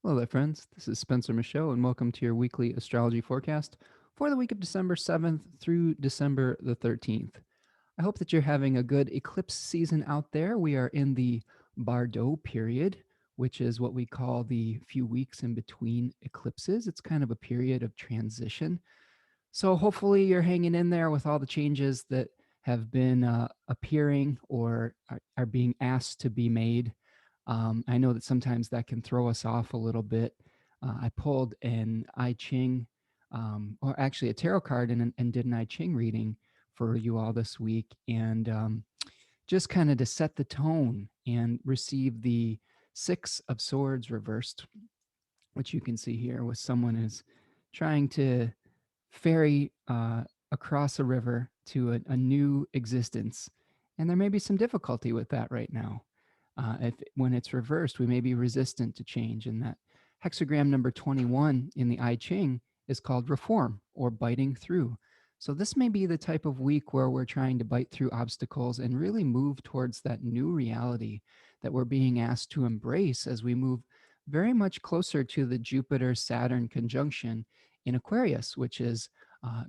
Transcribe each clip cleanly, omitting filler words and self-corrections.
Hello there, friends. This is Spencer Michaud, and welcome to your weekly astrology forecast for the week of December 7th through December the 13th. I hope that you're having a good eclipse season out there. We are in the Bardo period, which is what we call the few weeks in between eclipses. It's kind of a period of transition. So hopefully you're hanging in there with all the changes that have been appearing or are being asked to be made. I know that sometimes that can throw us off a little bit. I pulled an I Ching, or actually a tarot card, and did an I Ching reading for you all this week, and just kind of to set the tone and receive the Six of Swords reversed, which you can see here, with someone who's trying to ferry across a river to a new existence. And there may be some difficulty with that right now. If when it's reversed, we may be resistant to change. And that hexagram number 21 in the I Ching is called reform or biting through. So this may be the type of week where we're trying to bite through obstacles and really move towards that new reality that we're being asked to embrace as we move very much closer to the Jupiter Saturn conjunction in Aquarius, which is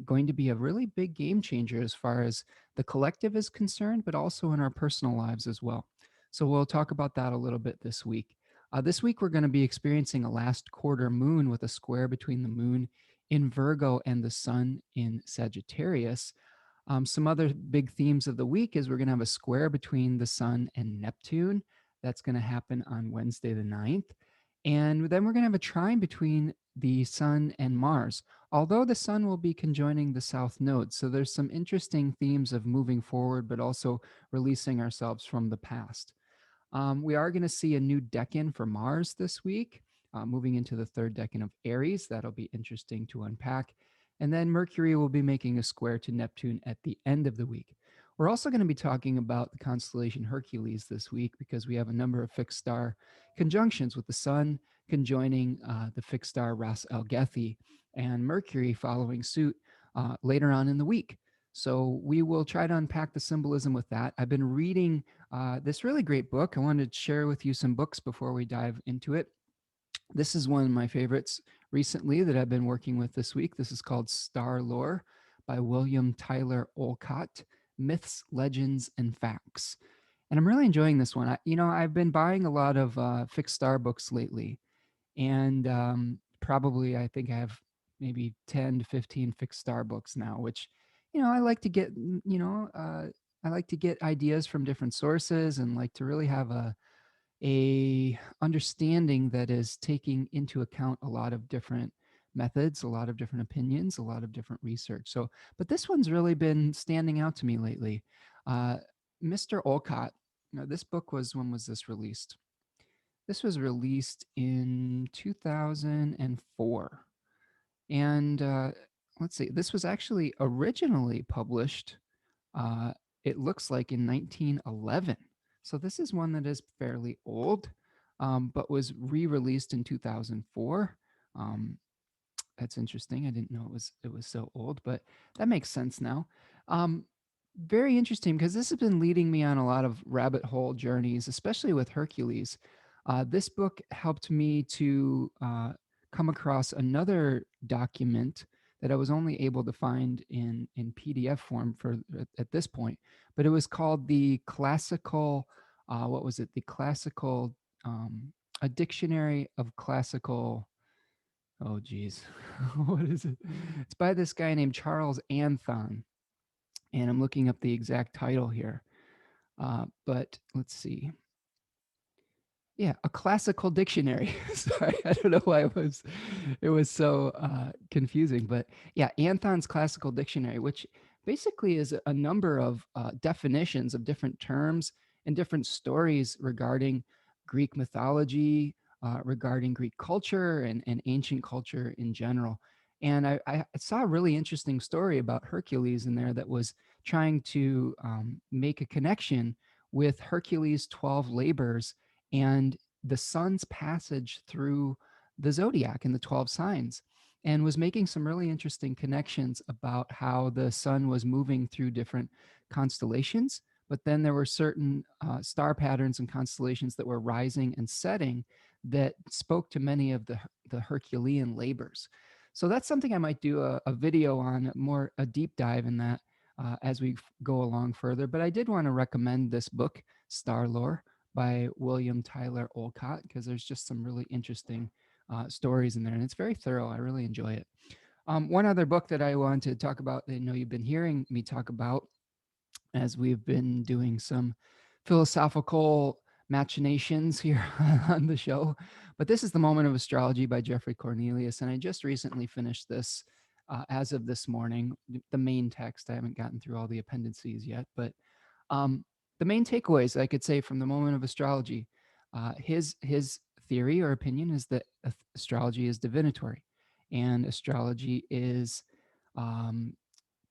going to be a really big game changer as far as the collective is concerned, but also in our personal lives as well. So we'll talk about that a little bit this week. This week, we're going to be experiencing a last quarter moon with a square between the moon in Virgo and the sun in Sagittarius. Some other big themes of the week is we're going to have a square between the sun and Neptune. That's going to happen on Wednesday the 9th. And then we're going to have a trine between the sun and Mars, although the sun will be conjoining the south node. So there's some interesting themes of moving forward, but also releasing ourselves from the past. We are going to see a new decan for Mars this week, moving into the third decan of Aries. That'll be interesting to unpack. And then Mercury will be making a square to Neptune at the end of the week. We're also going to be talking about the constellation Hercules this week because we have a number of fixed star conjunctions with the Sun conjoining the fixed star Ras Algethi and Mercury following suit later on in the week. So we will try to unpack the symbolism with that. I've been reading this really great book. I wanted to share with you some books before we dive into it. This is one of my favorites recently that I've been working with this week. This is called Star Lore by William Tyler Olcott, Myths, Legends, and Facts. And I'm really enjoying this one. I've been buying a lot of fixed star books lately, and probably I think I have maybe 10 to 15 fixed star books now, which I like to get. I like to get ideas from different sources and like to really have a understanding that is taking into account a lot of different methods, a lot of different opinions, a lot of different research. So, but this one's really been standing out to me lately. uh, Mr. Olcott, this book was, when was this released? This was released in 2004. And let's see, this was actually originally published, uh, it looks like, in 1911. So this is one that is fairly old, but was re-released in 2004. Um, that's interesting. I didn't know it was so old, but that makes sense now. Um, Very interesting because this has been leading me on a lot of rabbit hole journeys, especially with Hercules. This book helped me to come across another document that I was only able to find in PDF form for at this point, but it was called the classical. What was it? The classical, a dictionary of classical. Oh, geez, what is it? It's by this guy named Charles Anthon, and I'm looking up the exact title here. But let's see. Yeah, a classical dictionary. Sorry, I don't know why it was so confusing, but yeah, Anthon's classical dictionary, which basically is a number of definitions of different terms and different stories regarding Greek mythology, regarding Greek culture and ancient culture in general. And I saw a really interesting story about Hercules in there that was trying to make a connection with Hercules' 12 labors and the sun's passage through the zodiac and the 12 signs, and was making some really interesting connections about how the sun was moving through different constellations, but then there were certain star patterns and constellations that were rising and setting that spoke to many of the Herculean labors. So that's something I might do a video on, more a deep dive in that as we go along further. But I did want to recommend this book, Star Lore, by William Tyler Olcott, because there's just some really interesting stories in there, and it's very thorough. I really enjoy it. One other book that I want to talk about that I know you've been hearing me talk about as we've been doing some philosophical machinations here on the show. But this is The Moment of Astrology by Jeffrey Cornelius. And I just recently finished this as of this morning, the main text. I haven't gotten through all the appendices yet, but um, the main takeaways I could say from The Moment of Astrology, his theory or opinion is that astrology is divinatory, and astrology is um,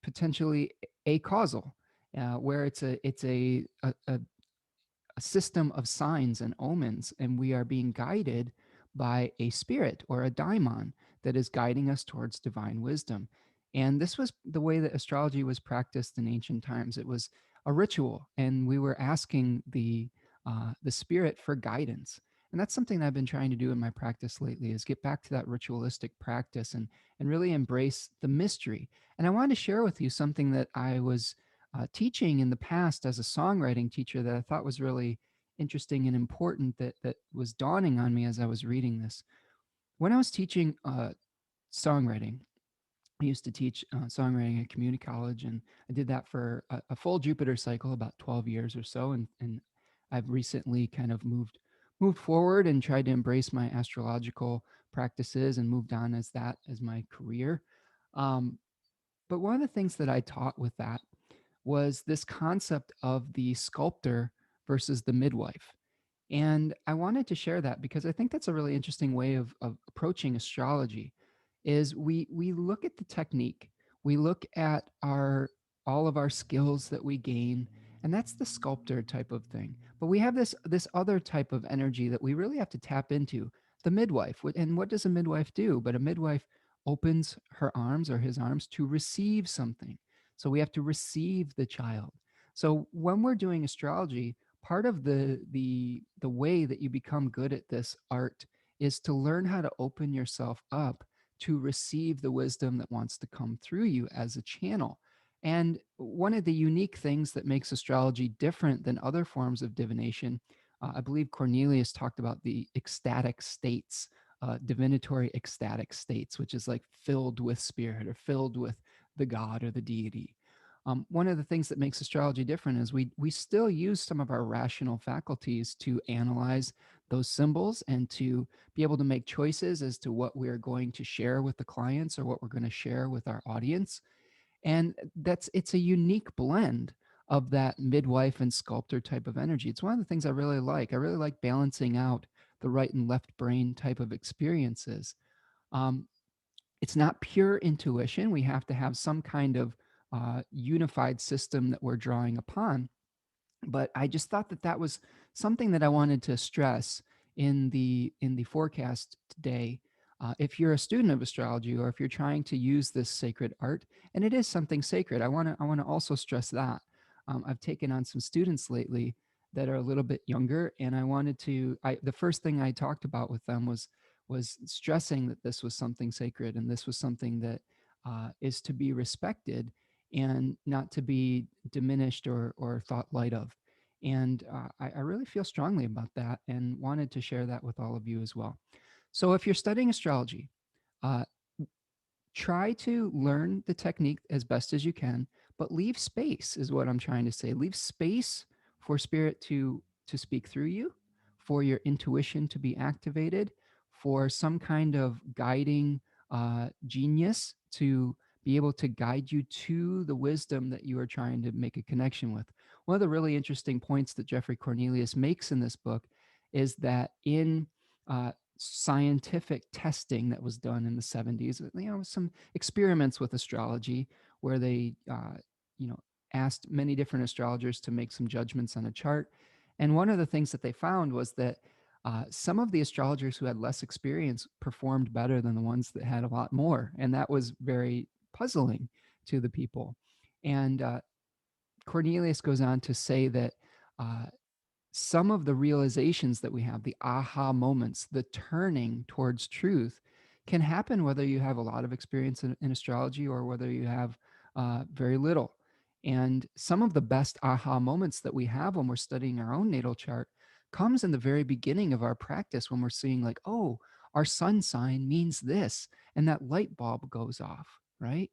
potentially acausal, where it's a system of signs and omens, and we are being guided by a spirit or a daimon that is guiding us towards divine wisdom. And this was the way that astrology was practiced in ancient times. It was a ritual, and we were asking the spirit for guidance. And that's something that I've been trying to do in my practice lately, is get back to that ritualistic practice and really embrace the mystery. And I wanted to share with you something that I was teaching in the past as a songwriting teacher that I thought was really interesting and important, that was dawning on me as I was reading this. When I was teaching songwriting, I used to teach songwriting at community college, and I did that for a full Jupiter cycle, about 12 years or so. And I've recently kind of moved forward and tried to embrace my astrological practices and moved on as that as my career. Um, but one of the things that I taught with that was this concept of the sculptor versus the midwife. And I wanted to share that because I think that's a really interesting way of approaching astrology. Is we look at the technique, we look at our all of our skills that we gain, and that's the sculptor type of thing. But we have this other type of energy that we really have to tap into, the midwife. And what does a midwife do? But a midwife opens her arms or his arms to receive something. So we have to receive the child. So when we're doing astrology, part of the way that you become good at this art is to learn how to open yourself up to receive the wisdom that wants to come through you as a channel. And one of the unique things that makes astrology different than other forms of divination, I believe Cornelius talked about the ecstatic states, divinatory ecstatic states, which is like filled with spirit or filled with the god or the deity. One of the things that makes astrology different is we still use some of our rational faculties to analyze those symbols and to be able to make choices as to what we're going to share with the clients or what we're going to share with our audience. And it's a unique blend of that midwife and sculptor type of energy. It's one of the things I really like. I really like balancing out the right and left brain type of experiences. Um, it's not pure intuition. We have to have some kind of unified system that we're drawing upon. But I just thought that that was something that I wanted to stress in the forecast today. If you're a student of astrology, or if you're trying to use this sacred art, and it is something sacred, I want to also stress that. I've taken on some students lately that are a little bit younger, and I wanted to. The first thing I talked about with them was stressing that this was something sacred, and this was something that is to be respected and not to be diminished or thought light of. And I really feel strongly about that and wanted to share that with all of you as well. So if you're studying astrology, uh, try to learn the technique as best as you can, but leave space is what I'm trying to say. Leave space for spirit to speak through you, for your intuition to be activated, for some kind of guiding genius to be able to guide you to the wisdom that you are trying to make a connection with. One of the really interesting points that Jeffrey Cornelius makes in this book is that in scientific testing that was done in the 70s, some experiments with astrology where they you know asked many different astrologers to make some judgments on a chart. And one of the things that they found was that some of the astrologers who had less experience performed better than the ones that had a lot more, and that was very puzzling to the people. And Cornelius goes on to say that uh, some of the realizations that we have, the aha moments, the turning towards truth, can happen whether you have a lot of experience in astrology or whether you have very little. And some of the best aha moments that we have when we're studying our own natal chart comes in the very beginning of our practice, when we're seeing like, oh, our sun sign means this, and that light bulb goes off, right?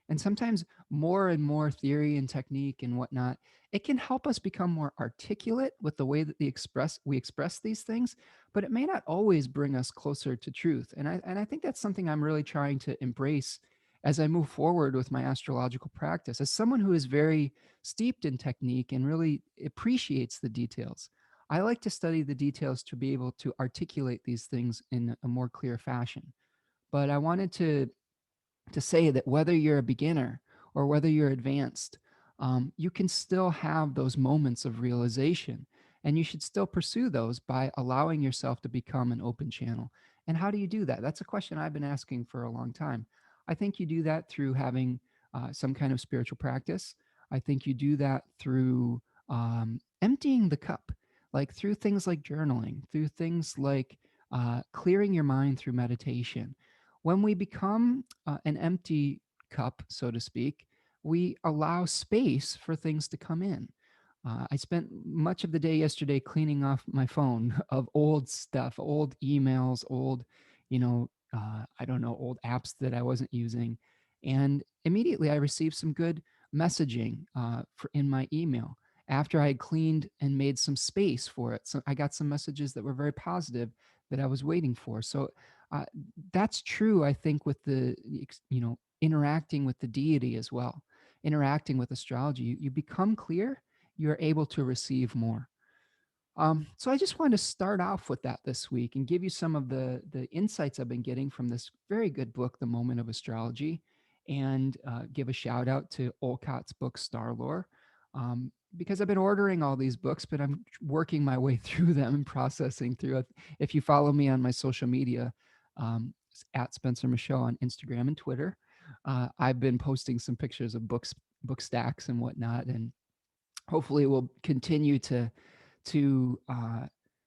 And sometimes more and more theory and technique and whatnot, it can help us become more articulate with the way that we express these things, but it may not always bring us closer to truth. And I think that's something I'm really trying to embrace as I move forward with my astrological practice. As someone who is very steeped in technique and really appreciates the details, I like to study the details to be able to articulate these things in a more clear fashion. But I wanted to say that whether you're a beginner or whether you're advanced, you can still have those moments of realization, and you should still pursue those by allowing yourself to become an open channel. And how do you do that? That's a question I've been asking for a long time. I think you do that through having some kind of spiritual practice. I think you do that through emptying the cup, like through things like journaling, through things like clearing your mind through meditation. When we become an empty cup, so to speak, we allow space for things to come in. I spent much of the day yesterday cleaning off my phone of old stuff, old emails, old, I don't know, old apps that I wasn't using. And immediately I received some good messaging in my email after I had cleaned and made some space for it. So I got some messages that were very positive that I was waiting for. So uh, that's true, I think, with interacting with the deity as well, interacting with astrology. You become clear, you're able to receive more. So I just wanted to start off with that this week and give you some of the insights I've been getting from this very good book, The Moment of Astrology, and give a shout out to Olcott's book, Star Lore, because I've been ordering all these books, but I'm working my way through them and processing through it. If you follow me on my social media, at Spencer Michaud on Instagram and Twitter, I've been posting some pictures of books, book stacks and whatnot, and hopefully we'll continue to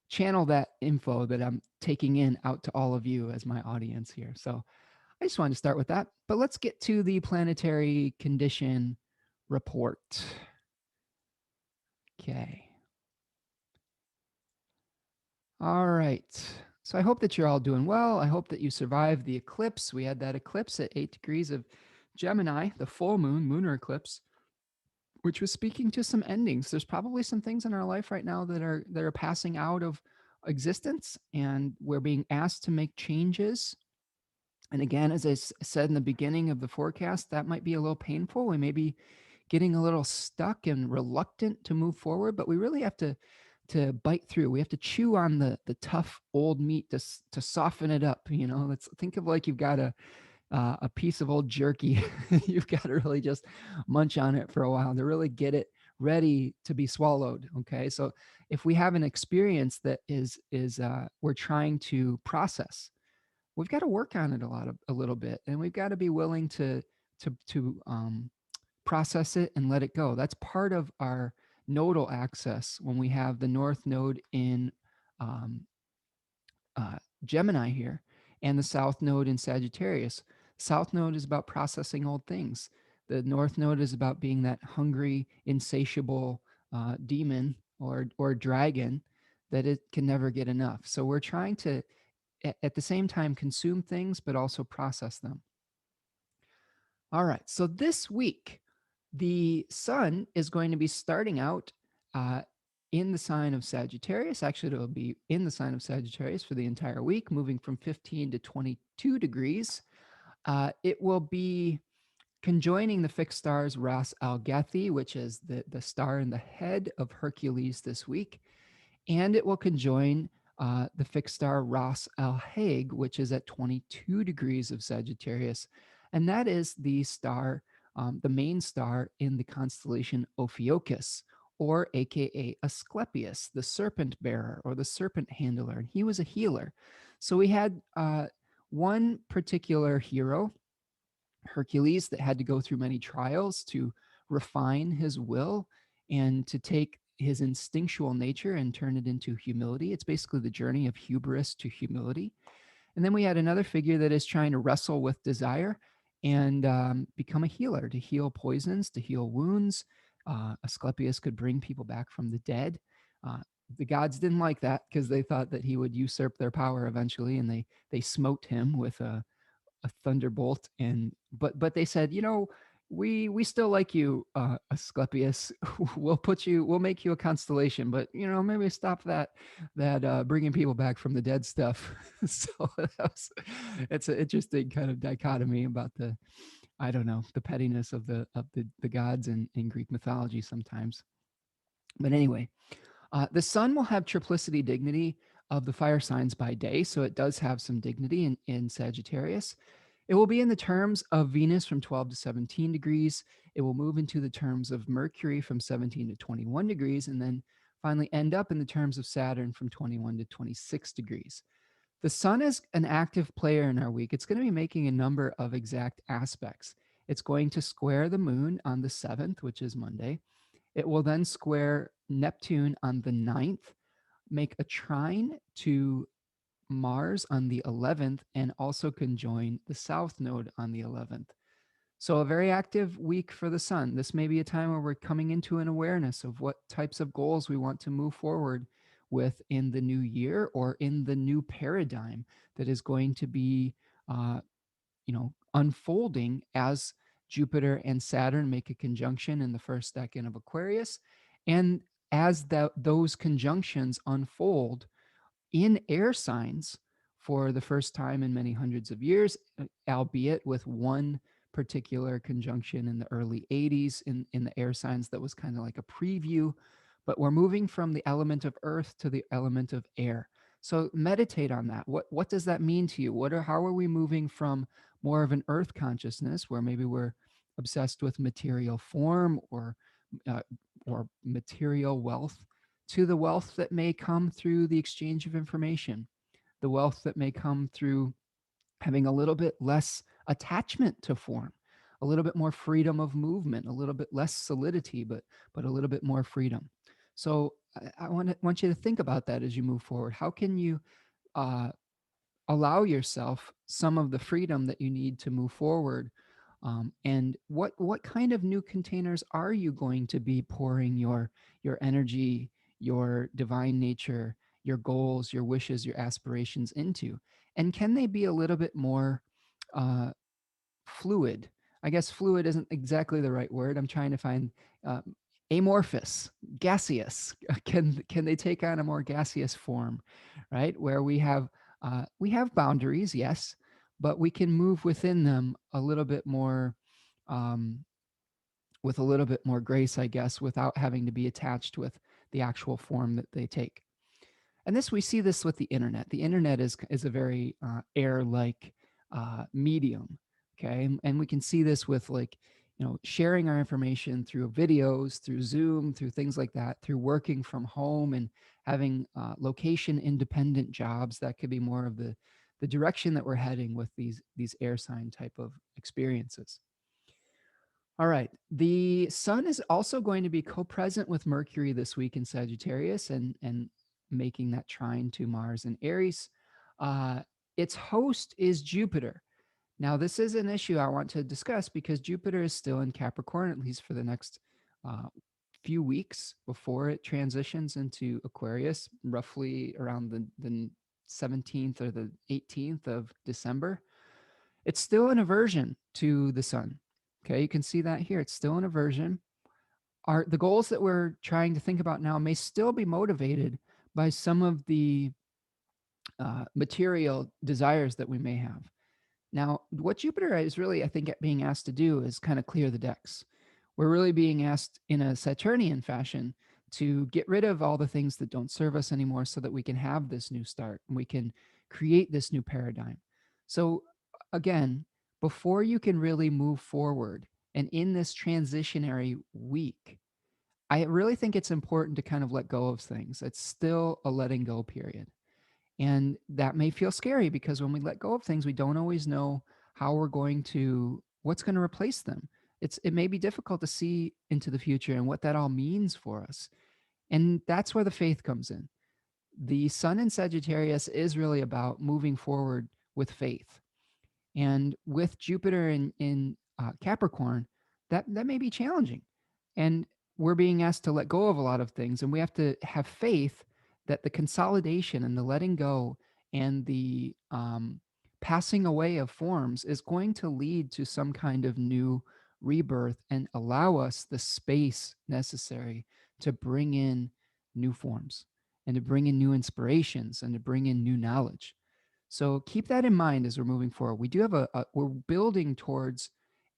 channel that info that I'm taking in out to all of you as my audience here. So I just wanted to start with that. But let's get to the planetary condition report. Okay. All right. So I hope that you're all doing well. I hope that you survived the eclipse. We had that eclipse at 8 degrees of Gemini, the full moon, lunar eclipse, which was speaking to some endings. There's probably some things in our life right now that are passing out of existence, and we're being asked to make changes. And again, as I said in the beginning of the forecast, that might be a little painful. We may be getting a little stuck and reluctant to move forward, but we really have to bite through. We have to chew on the tough old meat to soften it up. Let's think of like you've got a piece of old jerky. You've got to really just munch on it for a while to really get it ready to be swallowed. Okay, so if we have an experience that is we're trying to process, we've got to work on it a little bit, and we've got to be willing to process it and let it go. That's part of our nodal axis when we have the north node in um, Gemini here, and the south node in Sagittarius. South node is about processing old things. The north node is about being that hungry, insatiable demon or dragon that it can never get enough. So we're trying to, at the same time, consume things, but also process them. All right. So this week, the sun is going to be starting out uh, in the sign of Sagittarius. Actually, it'll be in the sign of Sagittarius for the entire week, moving from 15 to 22 degrees. It will be conjoining the fixed stars Ras Algethi, which is the star in the head of Hercules this week, and it will conjoin the fixed star Ras Alhague, which is at 22 degrees of Sagittarius. And that is the star, the main star in the constellation Ophiuchus, or AKA Asclepius, the serpent bearer or the serpent handler. And he was a healer. So we had one particular hero, Hercules, that had to go through many trials to refine his will and to take his instinctual nature and turn it into humility. It's basically the journey of hubris to humility. And then we had another figure that is trying to wrestle with desire and become a healer, to heal poisons, to heal wounds. Asclepius could bring people back from the dead. Uh, the gods didn't like that because they thought that he would usurp their power eventually, and they smote him with a thunderbolt. And but they said, we still like you, Asclepius. We'll make you a constellation, but maybe stop that bringing people back from the dead stuff. So it's an interesting kind of dichotomy about the, I don't know, the pettiness of the gods in Greek mythology sometimes. But anyway, the sun will have triplicity dignity of the fire signs by day, so it does have some dignity in Sagittarius. It will be in the terms of Venus from 12 to 17 degrees. It will move into the terms of Mercury from 17 to 21 degrees, and then finally end up in the terms of Saturn from 21 to 26 degrees. The sun is an active player in our week. It's going to be making a number of exact aspects. It's going to square the moon on the 7th, which is Monday. It will then square Neptune on the 9th, make a trine to Mars on the 11th, and also conjoin the south node on the 11th. So a very active week for the sun. This may be a time where we're coming into an awareness of what types of goals we want to move forward with in the new year or in the new paradigm that is going to be unfolding as Jupiter and Saturn make a conjunction in the first decan of Aquarius. And as those conjunctions unfold in air signs for the first time in many hundreds of years, albeit with one particular conjunction in the early 80s in the air signs that was kind of like a preview. But we're moving from the element of earth to the element of air. So meditate on that. What does that mean to you? How are we moving from more of an earth consciousness where maybe we're obsessed with material form uh, or material wealth, to the wealth that may come through the exchange of information, the wealth that may come through having a little bit less attachment to form, a little bit more freedom of movement, a little bit less solidity, but a little bit more freedom. So I want you to think about that as you move forward. How can you uh, allow yourself some of the freedom that you need to move forward? And what kind of new containers are you going to be pouring your energy, your divine nature, your goals, your wishes, your aspirations into? And can they be a little bit more uh, fluid? I guess fluid isn't exactly the right word. I'm trying to find uh, amorphous, gaseous. Can they take on a more gaseous form, right? Where we have boundaries, yes, but we can move within them a little bit more, um, with a little bit more grace, I guess, without having to be attached with the actual form that they take. And we see this with the internet. The internet is a very air-like medium, okay? And we can see this with, like, sharing our information through videos, through Zoom, through things like that, through working from home and having location-independent jobs. That could be more of the direction that we're heading with these air sign type of experiences. All right. The sun is also going to be co-present with Mercury this week in Sagittarius and making that trine to Mars and Aries. Its host is Jupiter. Now, this is an issue I want to discuss because Jupiter is still in Capricorn, at least for the next uh, few weeks before it transitions into Aquarius, roughly around the 17th or the 18th of December. It's still an aversion to the sun. Okay, you can see that here. It's still an aversion. The goals that we're trying to think about now may still be motivated by some of the material desires that we may have. Now, what Jupiter is really, I think, being asked to do is kind of clear the decks. We're really being asked in a Saturnian fashion to get rid of all the things that don't serve us anymore so that we can have this new start and we can create this new paradigm. So again, before you can really move forward and in this transitionary week, I really think it's important to kind of let go of things. It's still a letting go period. And that may feel scary because when we let go of things, we don't always know what's going to replace them. It may be difficult to see into the future and what that all means for us. And that's where the faith comes in. The sun in Sagittarius is really about moving forward with faith. And with Jupiter in Capricorn, that may be challenging. And we're being asked to let go of a lot of things. And we have to have faith that the consolidation and the letting go and the passing away of forms is going to lead to some kind of new rebirth and allow us the space necessary to bring in new forms and to bring in new inspirations and to bring in new knowledge. So keep that in mind as we're moving forward. We do have we're building towards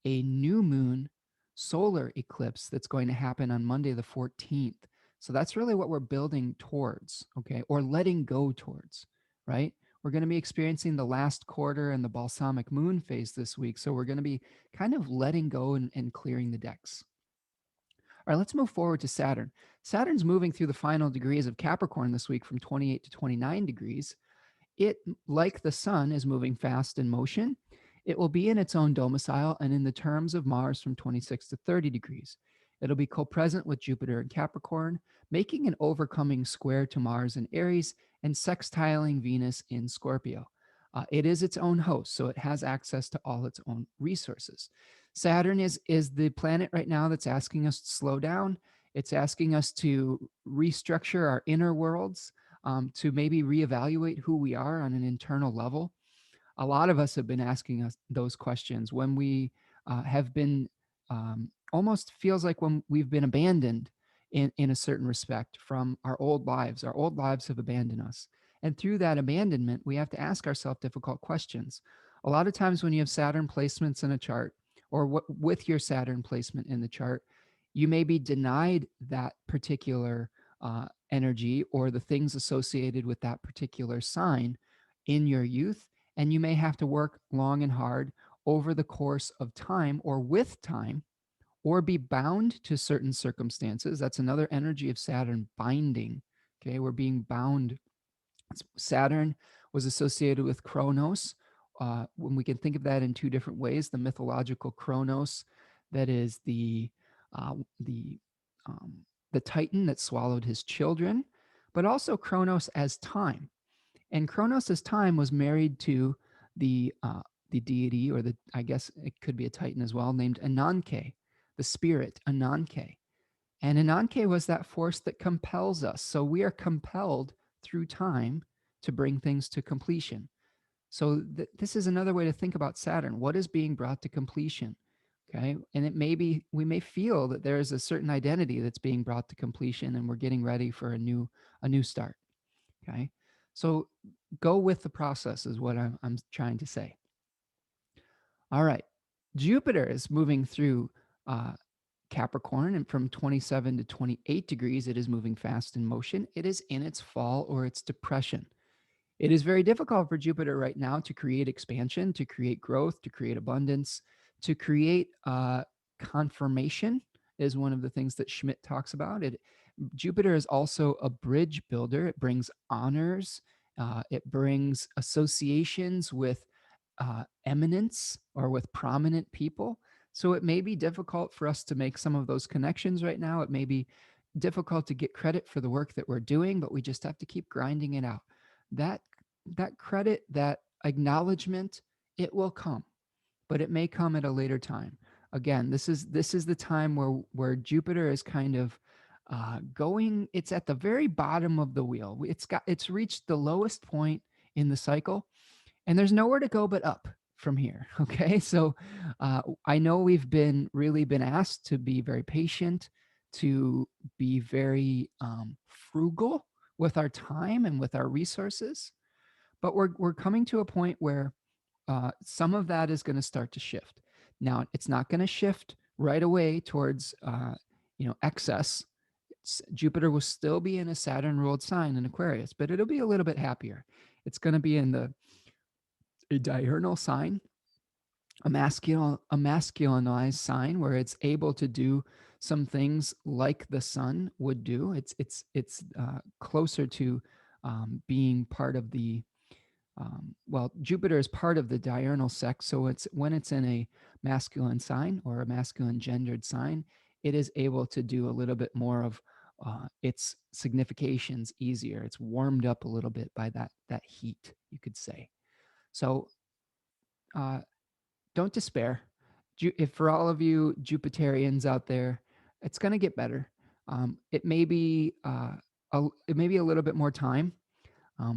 a new moon solar eclipse that's going to happen on Monday the 14th. So that's really what we're building towards, okay, or letting go towards, right? We're going to be experiencing the last quarter and the balsamic moon phase this week. So we're going to be kind of letting go and clearing the decks. All right, let's move forward to Saturn. Saturn's moving through the final degrees of Capricorn this week from 28 to 29 degrees. It, like the sun, is moving fast in motion. It will be in its own domicile and in the terms of Mars from 26 to 30 degrees. It'll be co-present with Jupiter in Capricorn, making an overcoming square to Mars in Aries and sextiling Venus in Scorpio. It is its own host, so it has access to all its own resources. Saturn is the planet right now that's asking us to slow down. It's asking us to restructure our inner worlds, to maybe reevaluate who we are on an internal level. A lot of us have been asking us those questions when we have been almost feels like when we've been abandoned in a certain respect from our old lives. Our old lives have abandoned us. And through that abandonment, we have to ask ourselves difficult questions. A lot of times when you have Saturn placements in a chart, or with your Saturn placement in the chart, you may be denied that particular energy or the things associated with that particular sign in your youth. And you may have to work long and hard over the course of time or with time, or be bound to certain circumstances. That's another energy of Saturn, binding. Okay, we're being bound. Saturn was associated with Kronos. When we can think of that in two different ways, the mythological Kronos, that is uh, the the Titan that swallowed his children, but also Kronos as time. And Kronos as time was married to the deity, or the, I guess it could be a Titan as well, named Ananke, the spirit Ananke. And Ananke was that force that compels us. So we are compelled through time to bring things to completion. So this is another way to think about Saturn. What is being brought to completion? Okay. And it may be, we may feel that there is a certain identity that's being brought to completion and we're getting ready for a new start. Okay. So go with the process is what I'm trying to say. All right. Jupiter is moving through Capricorn, and from 27 to 28 degrees, it is moving fast in motion. It is in its fall or its depression. It is very difficult for Jupiter right now to create expansion, to create growth, to create abundance, to create confirmation is one of the things that Schmidt talks about. Jupiter is also a bridge builder. It brings honors. It brings associations with eminence or with prominent people. So it may be difficult for us to make some of those connections right now. It may be difficult to get credit for the work that we're doing, but we just have to keep grinding it out. That credit, that acknowledgement, it will come, but it may come at a later time. Again, this is the time where Jupiter is kind of going. It's at the very bottom of the wheel. It's reached the lowest point in the cycle, and there's nowhere to go but up from here. Okay, so I know we've really been asked to be very patient, to be very frugal with our time and with our resources, but we're coming to a point where some of that is going to start to shift. Now, it's not going to shift right away towards excess. Jupiter will still be in a Saturn ruled sign in Aquarius, but it'll be a little bit happier. It's going to be in a diurnal sign, a masculinized sign where it's able to do some things like the sun would do. It's closer to being part of the Jupiter is part of the diurnal sex. So when it's in a masculine sign or a masculine gendered sign, it is able to do a little bit more of its significations easier. It's warmed up a little bit by that heat, you could say. So uh, don't despair. If for all of you Jupiterians out there, it's going to get better. It may be it may be a little bit more time.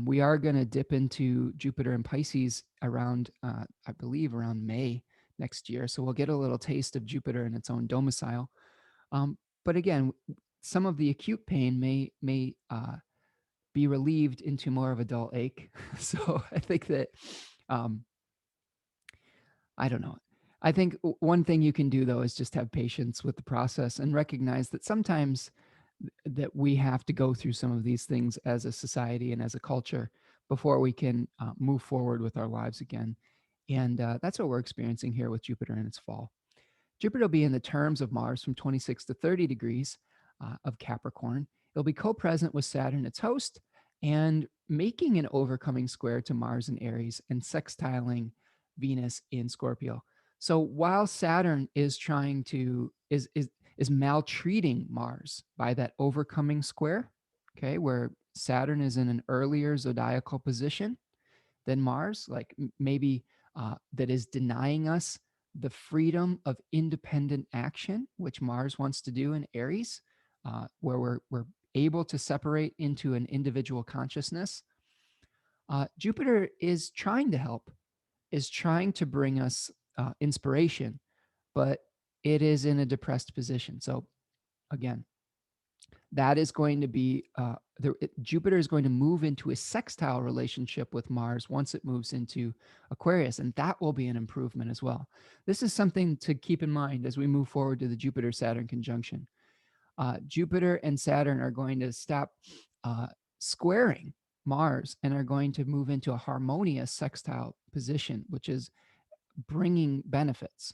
We are going to dip into Jupiter and Pisces around, I believe, around May next year. So we'll get a little taste of Jupiter in its own domicile. But again, some of the acute pain may be relieved into more of a dull ache. So I think that um, I don't know. I think one thing you can do though is just have patience with the process and recognize that sometimes that we have to go through some of these things as a society and as a culture before we can move forward with our lives again. And that's what we're experiencing here with Jupiter in its fall. Jupiter will be in the terms of Mars from 26 to 30 degrees of Capricorn. It'll be co-present with Saturn, its host, and making an overcoming square to Mars in Aries and sextiling Venus in Scorpio. So while Saturn is trying to is maltreating Mars by that overcoming square, okay, where Saturn is in an earlier zodiacal position than Mars, like maybe that is denying us the freedom of independent action, which Mars wants to do in Aries, where we're able to separate into an individual consciousness. Jupiter is trying to help, is trying to bring us inspiration, but it is in a depressed position. So again, that is going to be Jupiter is going to move into a sextile relationship with Mars once it moves into Aquarius, and that will be an improvement as well. This is something to keep in mind as we move forward to the Jupiter-Saturn conjunction. Jupiter and Saturn are going to stop squaring Mars and are going to move into a harmonious sextile position, which is bringing benefits.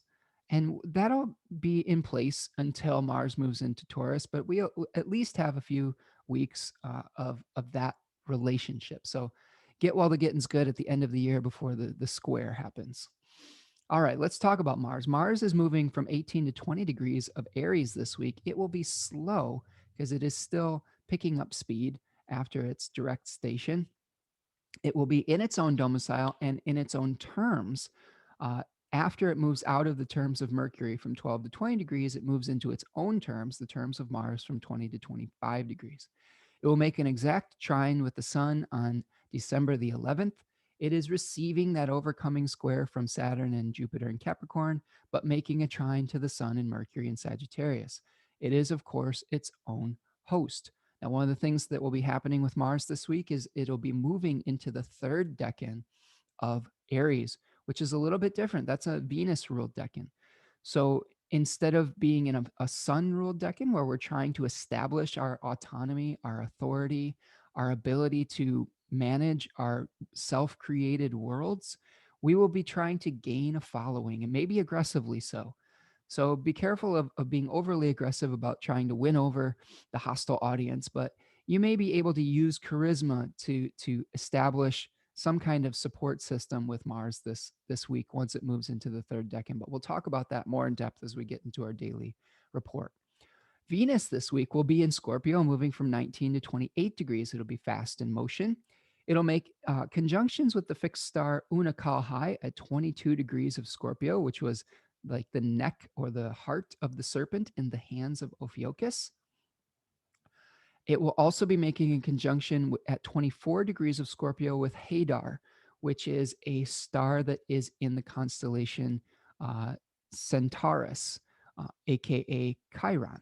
And that'll be in place until Mars moves into Taurus, but we'll at least have a few weeks of that relationship. So get while the getting's good at the end of the year before the square happens. All right, let's talk about Mars. Mars is moving from 18 to 20 degrees of Aries this week. It will be slow because it is still picking up speed after its direct station. It will be in its own domicile and in its own terms. After it moves out of the terms of Mercury from 12 to 20 degrees, it moves into its own terms, the terms of Mars from 20 to 25 degrees. It will make an exact trine with the Sun on December the 11th. It is receiving that overcoming square from Saturn and Jupiter in Capricorn, but making a trine to the Sun and Mercury in Sagittarius. It is, of course, its own host. Now, one of the things that will be happening with Mars this week is it'll be moving into the third decan of Aries, which is a little bit different. That's a Venus ruled decan. So instead of being in a sun ruled decan where we're trying to establish our autonomy, our authority, our ability to manage our self created worlds, we will be trying to gain a following and maybe aggressively so. So be careful of being overly aggressive about trying to win over the hostile audience, but you may be able to use charisma to establish some kind of support system with Mars this week once it moves into the third decan. But we'll talk about that more in depth as we get into our daily report. Venus this week will be in Scorpio, moving from 19 to 28 degrees. It'll be fast in motion. It'll make conjunctions with the fixed star UNUKALHAI at 22 degrees of Scorpio, which was like the neck or the heart of the serpent in the hands of Ophiuchus. It will also be making a conjunction at 24 degrees of Scorpio with HADAR, which is a star that is in the constellation Centaurus, aka Chiron.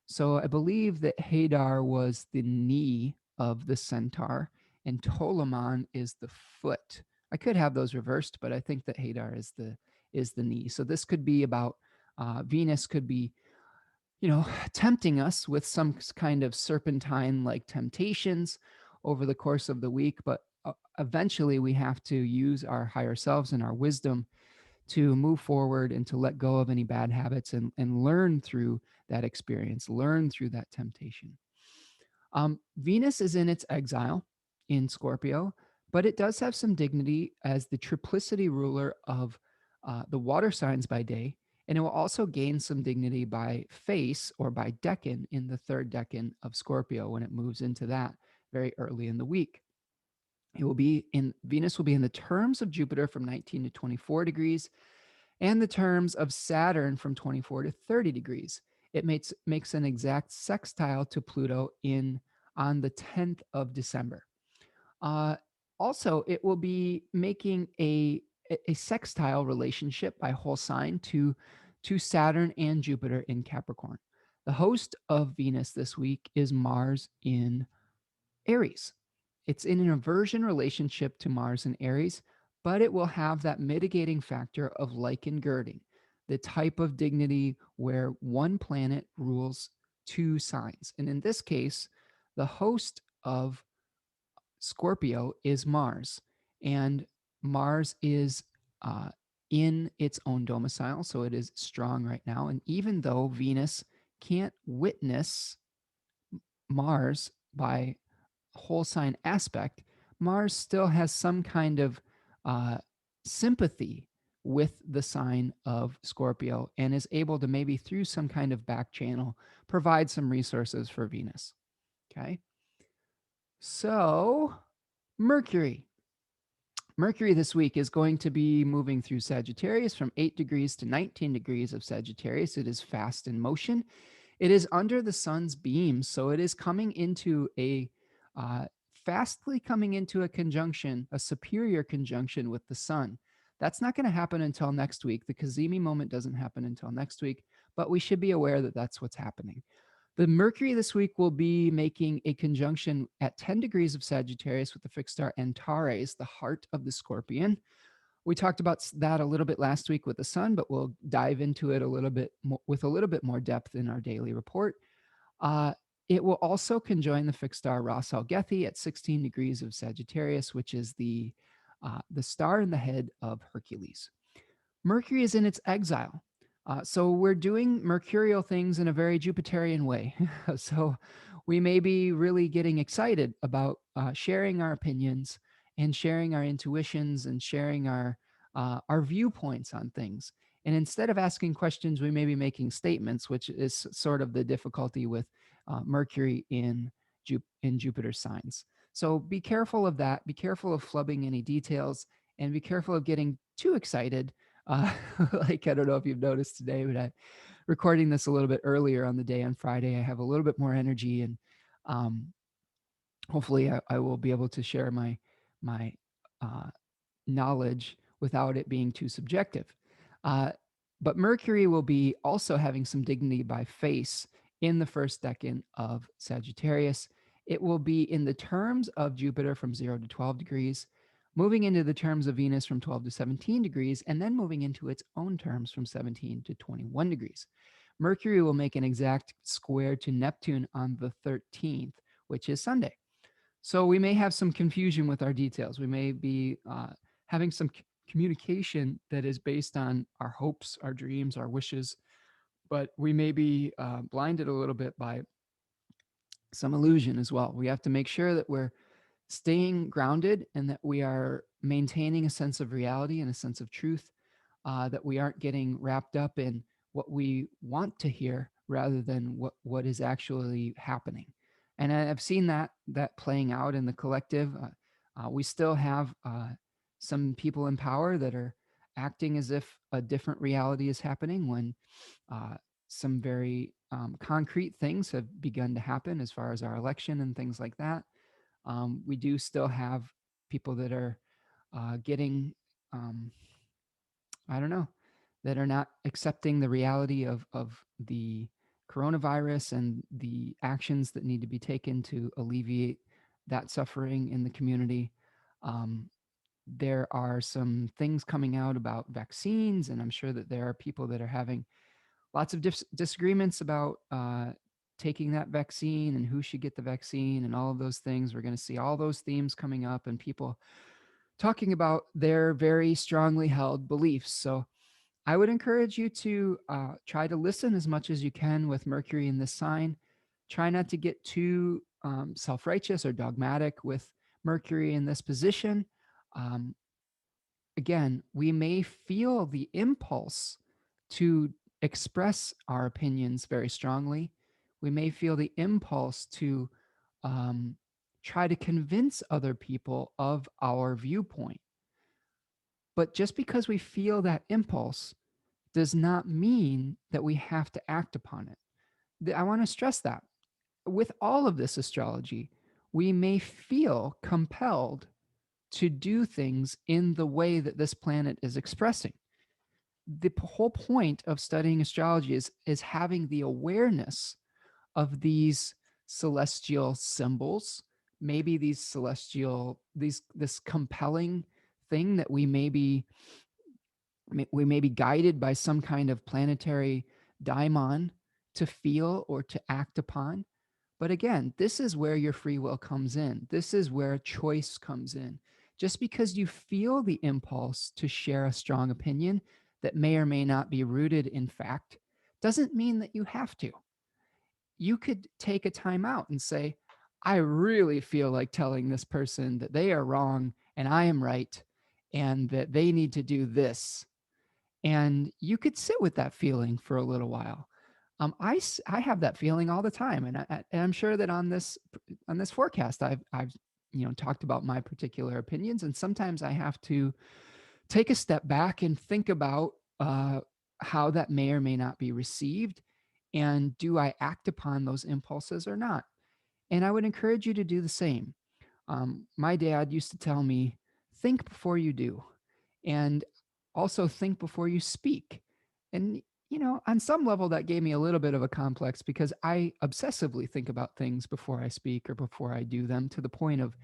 So I believe that Hadar was the knee of the centaur and Ptolemy is the foot. I could have those reversed, but I think that Hadar is the knee. So this could be about Venus could be, tempting us with some kind of serpentine like temptations over the course of the week, but eventually we have to use our higher selves and our wisdom to move forward and to let go of any bad habits and learn through that experience, learn through that temptation. Venus is in its exile in Scorpio, but it does have some dignity as the triplicity ruler of the water signs by day And it will also gain some dignity by face or by decan in the third decan of Scorpio when it moves into that very early in the week. It will be in Venus will be in the terms of Jupiter from 19 to 24 degrees and the terms of Saturn from 24 to 30 degrees. It makes an exact sextile to Pluto in on the 10th of December. Uh, Also, it will be making a sextile relationship by whole sign to Saturn and Jupiter in Capricorn. The host of Venus this week is Mars in Aries. It's in an aversion relationship to Mars and Aries, but it will have that mitigating factor of like and girding, the type of dignity where one planet rules two signs. And in this case, the host of Scorpio is Mars, and Mars is uh, in its own domicile, so it is strong right now. And even though Venus can't witness Mars by whole sign aspect, Mars still has some kind of uh, sympathy with the sign of Scorpio and is able to maybe through some kind of back channel provide some resources for Venus. Okay. So, Mercury. Mercury this week is going to be moving through Sagittarius from 8 degrees to 19 degrees of Sagittarius. It is fast in motion. It is under the sun's beams, so it is coming into a uh, fastly coming into a conjunction, a superior conjunction with the sun. That's not going to happen until next week. The Cazimi moment doesn't happen until next week, but we should be aware that that's what's happening. The Mercury this week will be making a conjunction at 10 degrees of Sagittarius with the fixed star Antares, the heart of the Scorpion. We talked about that a little bit last week with the sun, but we'll dive into it a little bit more, with a little bit more depth in our daily report. Uh, it will also conjoin the fixed star Ras Algethi at 16 degrees of Sagittarius, which is the star in the head of Hercules. Mercury is in its exile. So we're doing mercurial things in a very Jupiterian way. So we may be really getting excited about sharing our opinions and sharing our intuitions and sharing our viewpoints on things. And instead of asking questions, we may be making statements, which is sort of the difficulty with Mercury in Jupiter's signs. So be careful of that. Be careful of flubbing any details, and be careful of getting too excited. uh, like, I don't know if you've noticed today, but I'm recording this a little bit earlier on the day on Friday. I have a little bit more energy, and um, hopefully I will be able to share my uh, knowledge without it being too subjective. Uh, but Mercury will be also having some dignity by face in the first decan of Sagittarius. It will be in the terms of Jupiter from 0 to 12 degrees, moving into the terms of Venus from 12 to 17 degrees, and then moving into its own terms from 17 to 21 degrees. Mercury will make an exact square to Neptune on the 13th, which is Sunday. So we may have some confusion with our details. We may be having some communication that is based on our hopes, our dreams, our wishes, but we may be blinded a little bit by some illusion as well. We have to make sure that we're staying grounded and that we are maintaining a sense of reality and a sense of truth, that we aren't getting wrapped up in what we want to hear rather than what is actually happening. And I've seen that playing out in the collective. We still have some people in power that are acting as if a different reality is happening when uh, some very concrete things have begun to happen as far as our election and things like that. We do still have people that are getting, um, I don't know, that are not accepting the reality of the coronavirus and the actions that need to be taken to alleviate that suffering in the community. Um, there are some things coming out about vaccines, and I'm sure that there are people that are having lots of disagreements about taking that vaccine and who should get the vaccine and all of those things. We're going to see all those themes coming up and people talking about their very strongly held beliefs. So I would encourage you to try to listen as much as you can with Mercury in this sign. Try not to get too self-righteous or dogmatic with Mercury in this position. Um, Again, we may feel the impulse to express our opinions very strongly. We may feel the impulse to um, try to convince other people of our viewpoint. But just because we feel that impulse does not mean that we have to act upon it. I want to stress that with all of this astrology, we may feel compelled to do things in the way that this planet is expressing. The whole point of studying astrology is having the awareness of these celestial symbols, maybe these celestial, this compelling thing that we may be guided by some kind of planetary daimon to feel or to act upon. But again, this is where your free will comes in. This is where choice comes in. Just because you feel the impulse to share a strong opinion that may or may not be rooted in fact doesn't mean that you have to. You could take a time out and say, I really feel like telling this person that they are wrong and I am right and that they need to do this. And you could sit with that feeling for a little while. I have that feeling all the time, and I'm sure that on this forecast, I've talked about my particular opinions, and sometimes I have to take a step back and think about how that may or may not be received, and do I act upon those impulses or not? And I would encourage you to do the same. My dad used to tell me, think before you do, and also think before you speak. And, on some level, that gave me a little bit of a complex because I obsessively think about things before I speak or before I do them to the point of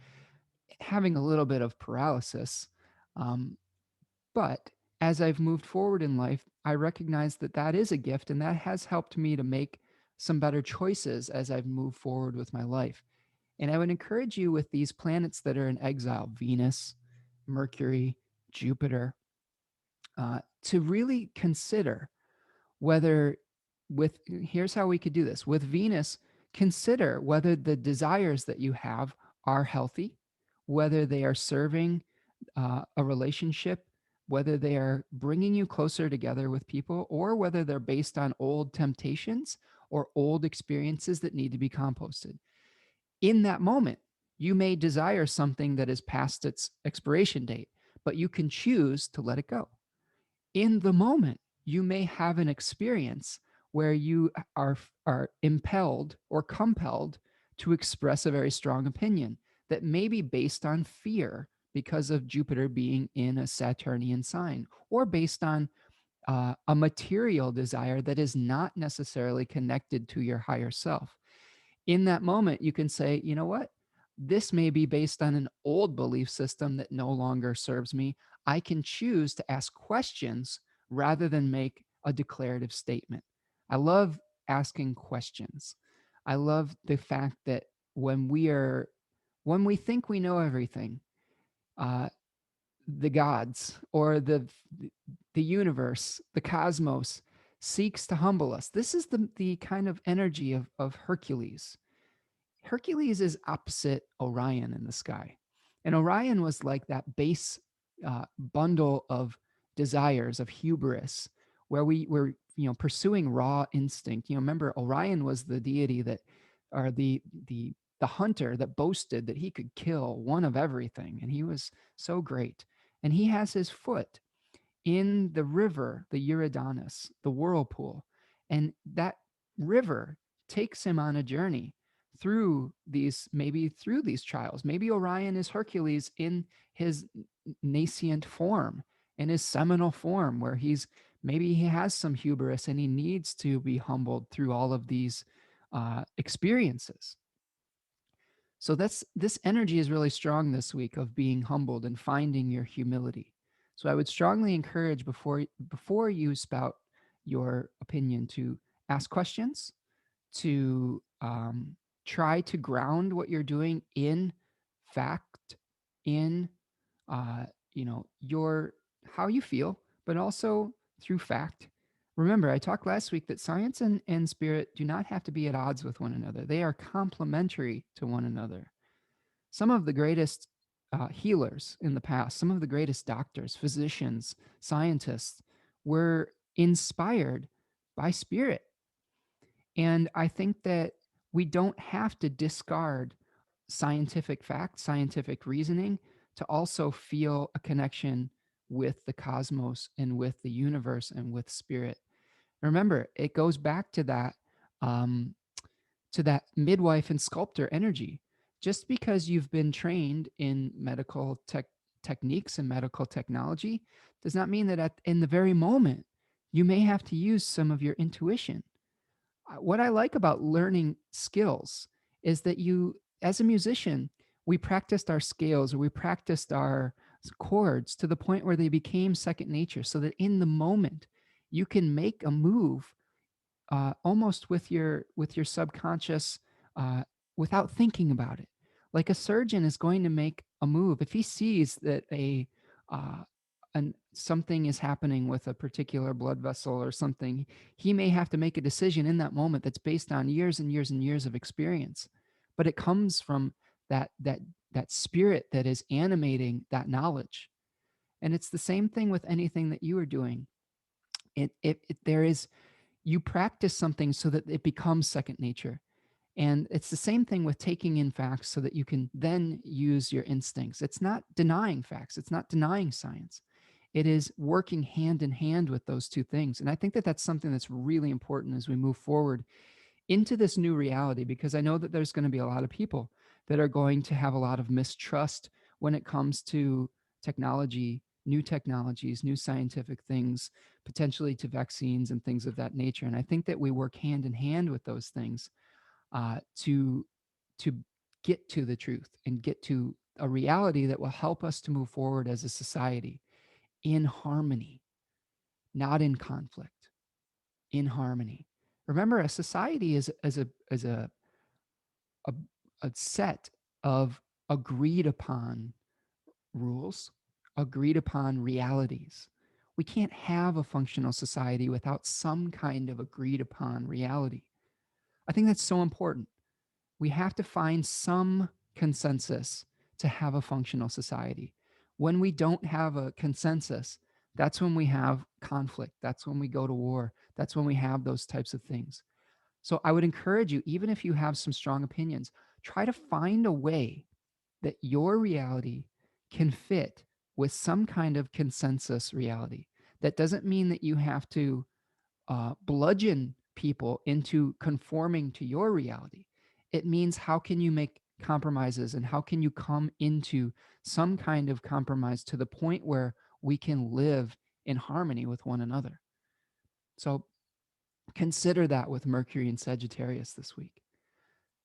having a little bit of paralysis. Um, but as I've moved forward in life, I recognize that that is a gift and that has helped me to make some better choices as I've moved forward with my life. And I would encourage you with these planets that are in exile, Venus, Mercury, Jupiter, to really consider whether, here's how we could do this. With Venus, consider whether the desires that you have are healthy, whether they are serving a relationship, whether they are bringing you closer together with people, or whether they're based on old temptations or old experiences that need to be composted. In that moment, you may desire something that is past its expiration date, but you can choose to let it go. In the moment, you may have an experience where you are impelled or compelled to express a very strong opinion that may be based on fear because of Jupiter being in a Saturnian sign, or based on a material desire that is not necessarily connected to your higher self. In that moment, you can say, you know what? This may be based on an old belief system that no longer serves me. I can choose to ask questions rather than make a declarative statement. I love asking questions. I love the fact that when we think we know everything, uh, the gods or the universe, the cosmos seeks to humble us. This is the kind of energy of Hercules. Hercules is opposite Orion in the sky. And Orion was like that base bundle of desires, of hubris, where we were, pursuing raw instinct. Remember, Orion was the deity that, or the hunter that boasted that he could kill one of everything. And he was so great. And he has his foot in the river, the Eridanus, the whirlpool. And that river takes him on a journey maybe through these trials. Maybe Orion is Hercules in his nascent form, in his seminal form, where maybe he has some hubris and he needs to be humbled through all of these experiences. So this energy is really strong this week of being humbled and finding your humility. So I would strongly encourage before you spout your opinion to ask questions, to try to ground what you're doing in fact, in your how you feel, but also through fact. Remember, I talked last week that science and spirit do not have to be at odds with one another. They are complementary to one another. Some of the greatest healers in the past, some of the greatest doctors, physicians, scientists were inspired by spirit. And I think that we don't have to discard scientific fact, scientific reasoning to also feel a connection with the cosmos and with the universe and with spirit. Remember, it goes back um, to that midwife and sculptor energy. Just because you've been trained in medical techniques and medical technology does not mean that in the very moment you may have to use some of your intuition. What I like about learning skills is that you, as a musician, we practiced our scales or we practiced our chords to the point where they became second nature, so that in the moment you can make a move almost with your subconscious uh, without thinking about it. Like a surgeon is going to make a move if he sees that uh, something is happening with a particular blood vessel or something. He may have to make a decision in that moment that's based on years and years and years of experience, but it comes from that that that spirit that is animating that knowledge. And it's the same thing with anything that you are doing. There is, you practice something so that it becomes second nature. And it's the same thing with taking in facts so that you can then use your instincts. It's not denying facts, it's not denying science. It is working hand in hand with those two things. And I think that that's something that's really important as we move forward into this new reality, because I know that there's going to be a lot of people that are going to have a lot of mistrust when it comes to technology, new technologies, new scientific things, potentially to vaccines and things of that nature. And I think that we work hand in hand with those things to to get to the truth and get to a reality that will help us to move forward as a society in harmony, not in conflict, in harmony. Remember, a society is a, a set of agreed upon rules, agreed upon realities. We can't have a functional society without some kind of agreed upon reality. I think that's so important. We have to find some consensus to have a functional society. When we don't have a consensus, that's when we have conflict. That's when we go to war. That's when we have those types of things. So I would encourage you, even if you have some strong opinions, try to find a way that your reality can fit with some kind of consensus reality. That doesn't mean that you have to bludgeon people into conforming to your reality. It means how can you make compromises and how can you come into some kind of compromise to the point where we can live in harmony with one another. So consider that with Mercury and Sagittarius this week.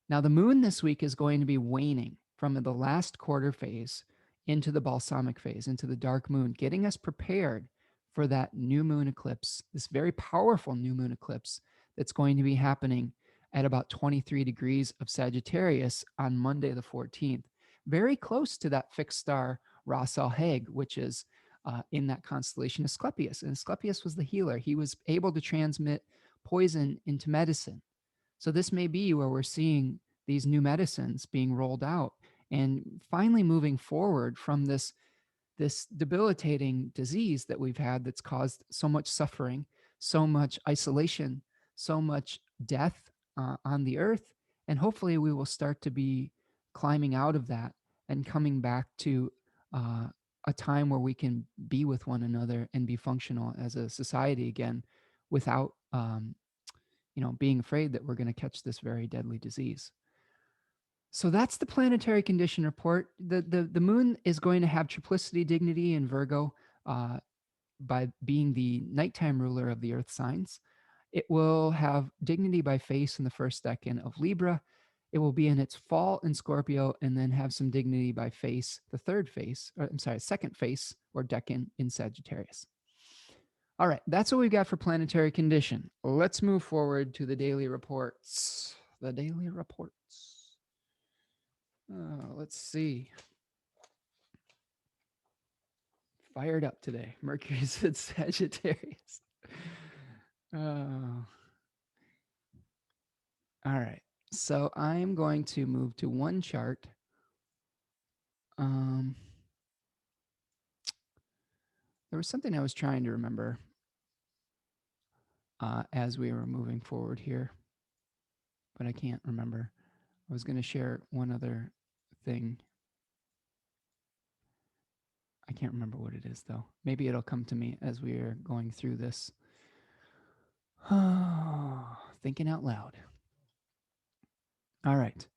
Now, the moon this week is going to be waning from the last quarter phase into the balsamic phase, into the dark moon, getting us prepared for that new moon eclipse, this very powerful new moon eclipse that's going to be happening at about 23 degrees of Sagittarius on Monday, the 14th, very close to that fixed star Ras Alhague, which is in that constellation Asclepius. And Asclepius was the healer. He was able to transmit poison into medicine. So this may be where we're seeing these new medicines being rolled out and finally moving forward from this debilitating disease that we've had that's caused so much suffering, so much isolation, so much death on the earth. And hopefully we will start to be climbing out of that and coming back to uh, a time where we can be with one another and be functional as a society again without being afraid that we're going to catch this very deadly disease. So that's the planetary condition report. The moon is going to have triplicity dignity in Virgo by being the nighttime ruler of the earth signs. It will have dignity by face in the first decan of Libra. It will be in its fall in Scorpio and then have some dignity by face, the second face or decan in Sagittarius. All right, that's what we've got for planetary condition. Let's move forward to the daily reports. The daily reports. Let's see. Fired up today. Mercury's in Sagittarius. Oh. All right. So I'm going to move to one chart. There was something I was trying to remember. as we were moving forward here, but I can't remember. I was going to share one other thing. I can't remember what it is, though. Maybe it'll come to me as we are going through this. Thinking out loud. All right.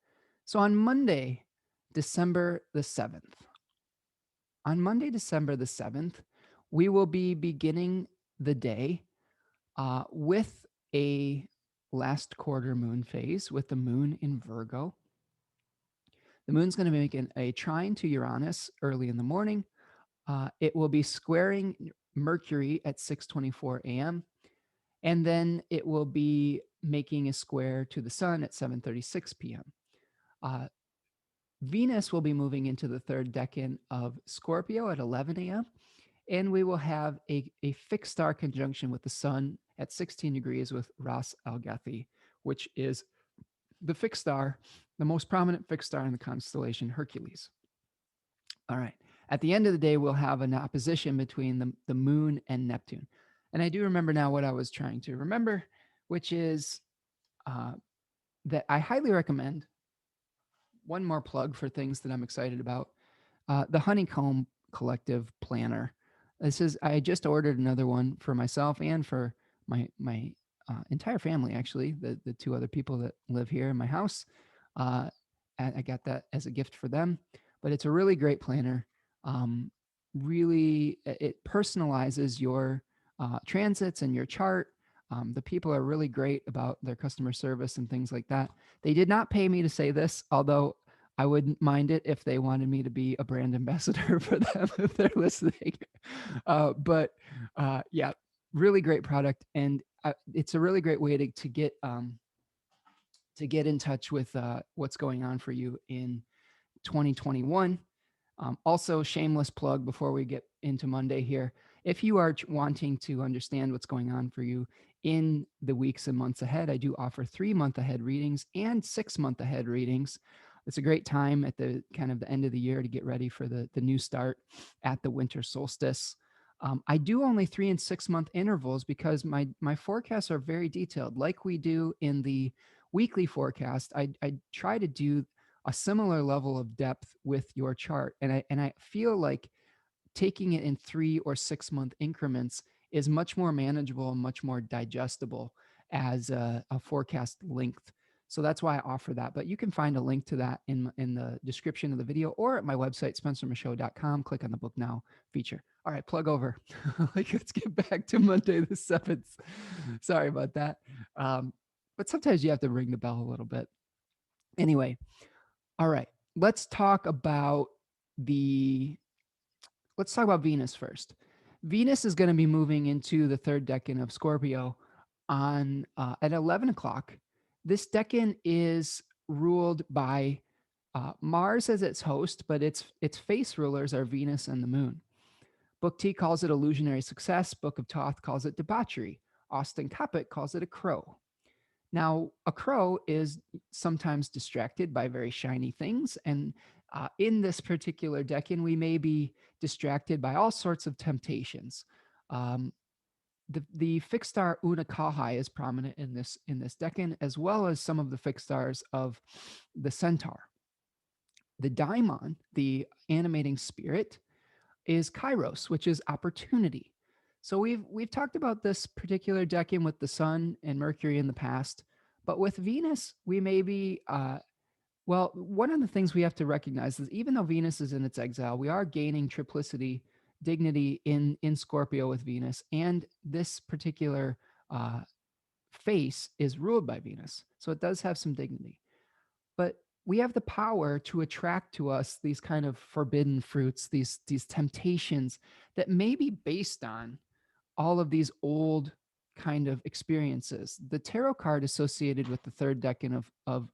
So on Monday, December the 7th, we will be beginning the day with a last quarter moon phase with the moon in Virgo. The moon's going to be making a trine to Uranus early in the morning. It will be squaring Mercury at 6:24 a.m. And then it will be making a square to the sun at 7:36 p.m. Venus will be moving into the third decan of Scorpio at 11 a.m. And we will have a fixed star conjunction with the sun at 16 degrees with Ras ALGETHI, which is the fixed star, the most prominent fixed star in the constellation Hercules. All right. At the end of the day, we'll have an opposition between the moon and Neptune. And I do remember now what I was trying to remember, which is that I highly recommend one more plug for things that I'm excited about. The Honeycomb Collective Planner. I just ordered another one for myself and for my entire family, actually, the two other people that live here in my house. I got that as a gift for them, but it's a really great planner. Really, it personalizes your transits and your chart. The people are really great about their customer service and things like that. They did not pay me to say this, although I wouldn't mind it if they wanted me to be a brand ambassador for them if they're listening. But yeah, really great product, and it's a really great way to get in touch with what's going on for you in 2021. Also, shameless plug before we get into Monday here. If you are wanting to understand what's going on for you in the weeks and months ahead, I do offer 3-month ahead readings and 6-month ahead readings. It's a great time at the kind of the end of the year to get ready for the new start at the winter solstice. I do only 3 and 6 month intervals because my forecasts are very detailed. Like we do in the weekly forecast, I try to do a similar level of depth with your chart. And I feel like taking it in 3 or 6 month increments is much more manageable and much more digestible as a forecast length. So that's why I offer that. But you can find a link to that in the description of the video or at my website, spencermichaud.com. Click on the Book Now feature. All right, plug over. Let's get back to Monday the 7th. Sorry about that. But sometimes you have to ring the bell a little bit. Anyway, all right, let's talk about Venus first. Venus is going to be moving into the third decan of Scorpio on at 11 o'clock. This decan is ruled by Mars as its host, but its face rulers are Venus and the Moon. Book T calls it illusionary success. Book of Thoth calls it debauchery. Austin Coppock calls it a crow. Now, a crow is sometimes distracted by very shiny things. And in this particular decan, we may be distracted by all sorts of temptations. The fixed star UNUKALHAI is prominent in this decan, as well as some of the fixed stars of the centaur. The daimon, the animating spirit, is kairos, which is opportunity. So we've talked about this particular decan with the sun and Mercury in the past, but with Venus, we may be, well, one of the things we have to recognize is even though Venus is in its exile, we are gaining triplicity, dignity in Scorpio with Venus, and this particular face is ruled by Venus. So it does have some dignity. But we have the power to attract to us these kind of forbidden fruits, these temptations that may be based on all of these old kind of experiences. The tarot card associated with the third decan of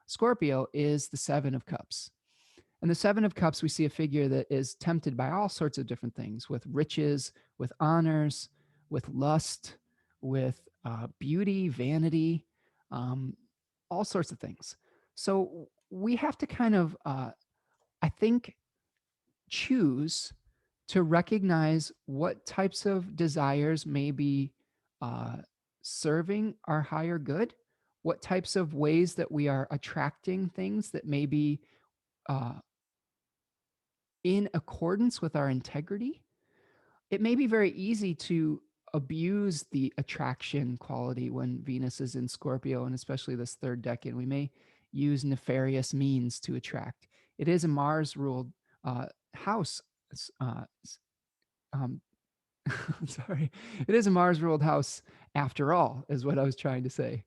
Scorpio is the Seven of Cups. And the Seven of Cups, we see a figure that is tempted by all sorts of different things, with riches, with honors, with lust, with beauty, vanity, all sorts of things. So we have to kind of, I think, choose to recognize what types of desires may be serving our higher good? What types of ways that we are attracting things that may be uh, in accordance with our integrity? It may be very easy to abuse the attraction quality when Venus is in Scorpio, and especially this third decan. We may use nefarious means to attract. It is a Mars ruled house. Um, sorry, it is a Mars ruled house after all, is what I was trying to say.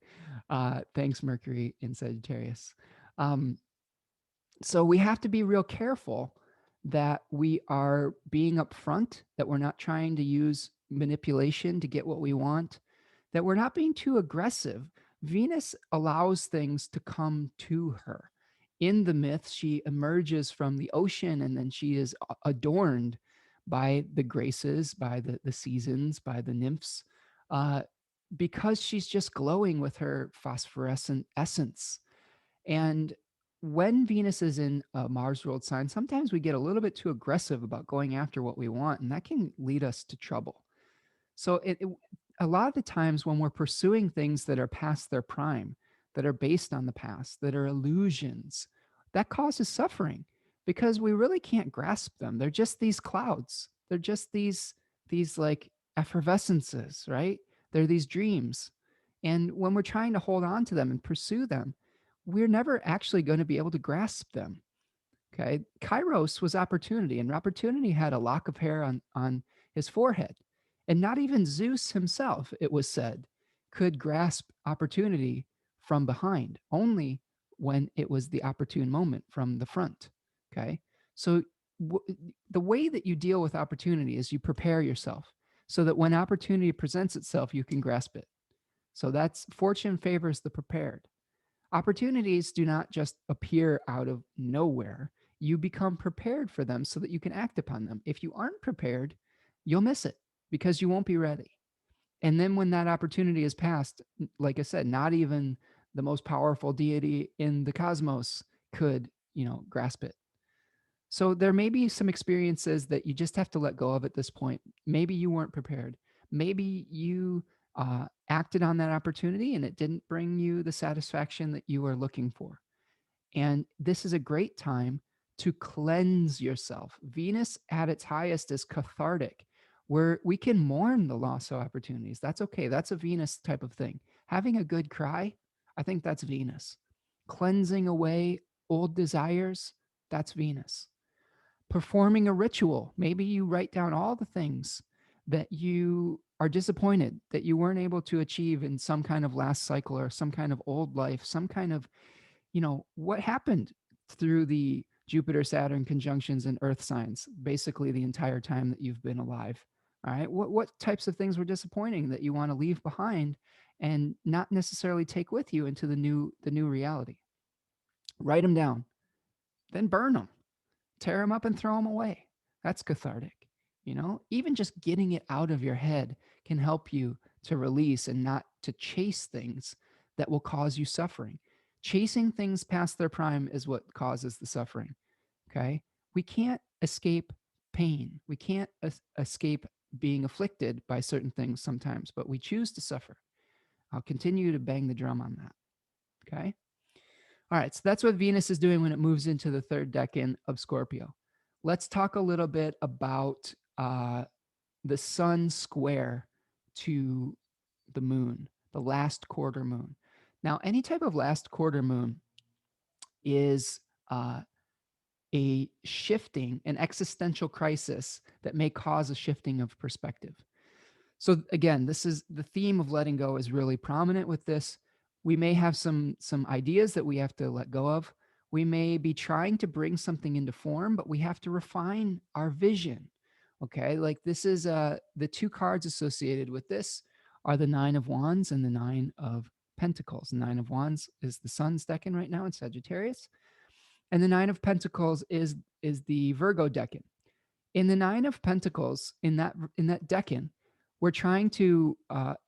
Thanks, Mercury in Sagittarius. Um, so we have to be real careful that we are being upfront, that we're not trying to use manipulation to get what we want, that we're not being too aggressive. Venus allows things to come to her. In the myth, she emerges from the ocean and then she is adorned by the graces, by the seasons, by the nymphs, uh, because she's just glowing with her phosphorescent essence. And when Venus is in a Mars ruled sign, sometimes we get a little bit too aggressive about going after what we want, and that can lead us to trouble. So a lot of the times when we're pursuing things that are past their prime, that are based on the past, that are illusions, that causes suffering because we really can't grasp them. They're just these clouds. They're just these like effervescences, right? They're these dreams. And when we're trying to hold on to them and pursue them, we're never actually going to be able to grasp them. Okay. Kairos was opportunity, and opportunity had a lock of hair on his forehead. And not even Zeus himself, it was said, could grasp opportunity from behind, only when it was the opportune moment from the front. Okay. So the way that you deal with opportunity is you prepare yourself so that when opportunity presents itself, you can grasp it. So that's fortune favors the prepared. Opportunities do not just appear out of nowhere. You become prepared for them so that you can act upon them. If you aren't prepared, you'll miss it because you won't be ready. And then when that opportunity is passed, like I said, not even the most powerful deity in the cosmos could, grasp it. So there may be some experiences that you just have to let go of at this point. Maybe you weren't prepared. Maybe you acted on that opportunity and it didn't bring you the satisfaction that you were looking for. And this is a great time to cleanse yourself. Venus at its highest is cathartic, where we can mourn the loss of opportunities. That's okay. That's a Venus type of thing. Having a good cry, I think that's Venus. Cleansing away old desires, that's Venus. Performing a ritual. Maybe you write down all the things that you are disappointed that you weren't able to achieve in some kind of last cycle or some kind of old life, some kind of, what happened through the Jupiter Saturn conjunctions and Earth signs, basically the entire time that you've been alive. All right. What types of things were disappointing that you want to leave behind and not necessarily take with you into the new reality? Write them down, then burn them. Tear them up and throw them away. That's cathartic. Even just getting it out of your head can help you to release and not to chase things that will cause you suffering. Chasing things past their prime is what causes the suffering. Okay. We can't escape pain. We can't escape being afflicted by certain things sometimes, but we choose to suffer. I'll continue to bang the drum on that. Okay. All right, so that's what Venus is doing when it moves into the third decan of Scorpio. Let's talk a little bit about the sun square to the moon, the last quarter moon. Now, any type of last quarter moon is a shifting, an existential crisis that may cause a shifting of perspective. So again, this is the theme of letting go is really prominent with this. We may have some ideas that we have to let go of. We may be trying to bring something into form, but we have to refine our vision. Okay, like this is the two cards associated with this are the Nine of Wands and the Nine of Pentacles. The Nine of Wands is the Sun's decan right now in Sagittarius, and the Nine of Pentacles is the Virgo decan. In the Nine of Pentacles, in that decan, we're trying to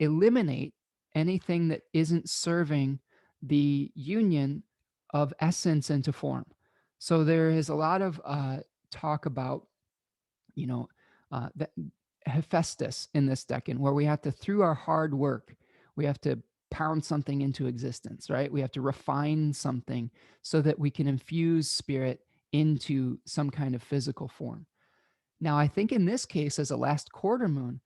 eliminate anything that isn't serving the union of essence into form. So there is a lot of talk about, the Hephaestus in this decan, where we have to, through our hard work, We have to pound something into existence, right? We have to refine something so that we can infuse spirit into some kind of physical form. Now, I think in this case, as a last quarter moon,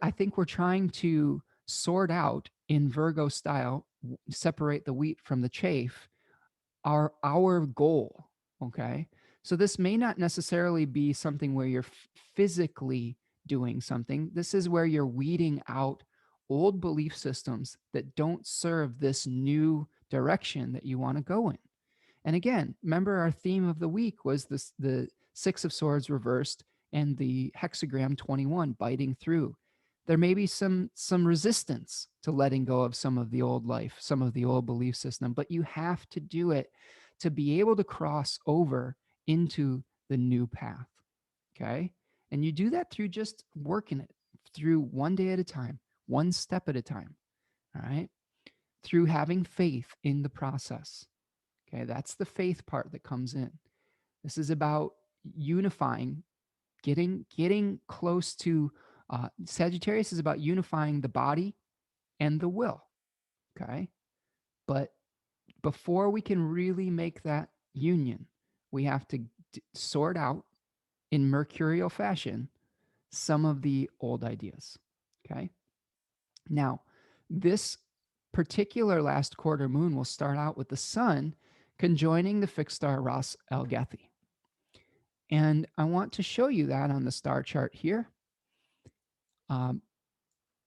I think we're trying to sort out in Virgo style, separate the wheat from the chaff, our goal. Okay. So this may not necessarily be something where you're physically doing something. This is where you're weeding out old belief systems that don't serve this new direction that you want to go in. And again, remember our theme of the week was the Six of Swords reversed and the hexagram 21 biting through. There may be some resistance to letting go of some of the old life, some of the old belief system, but you have to do it to be able to cross over into the new path. Okay? And you do that through just working it through one day at a time, one step at a time. All right? Through having faith in the process. Okay, that's the faith part that comes in. This is about unifying, getting close to Sagittarius is about unifying the body and the will. Okay, but before we can really make that union, we have to sort out in mercurial fashion some of the old ideas. Okay, now this particular last quarter moon will start out with the sun conjoining the fixed star Ras ALGETHI. And I want to show you that on the star chart here.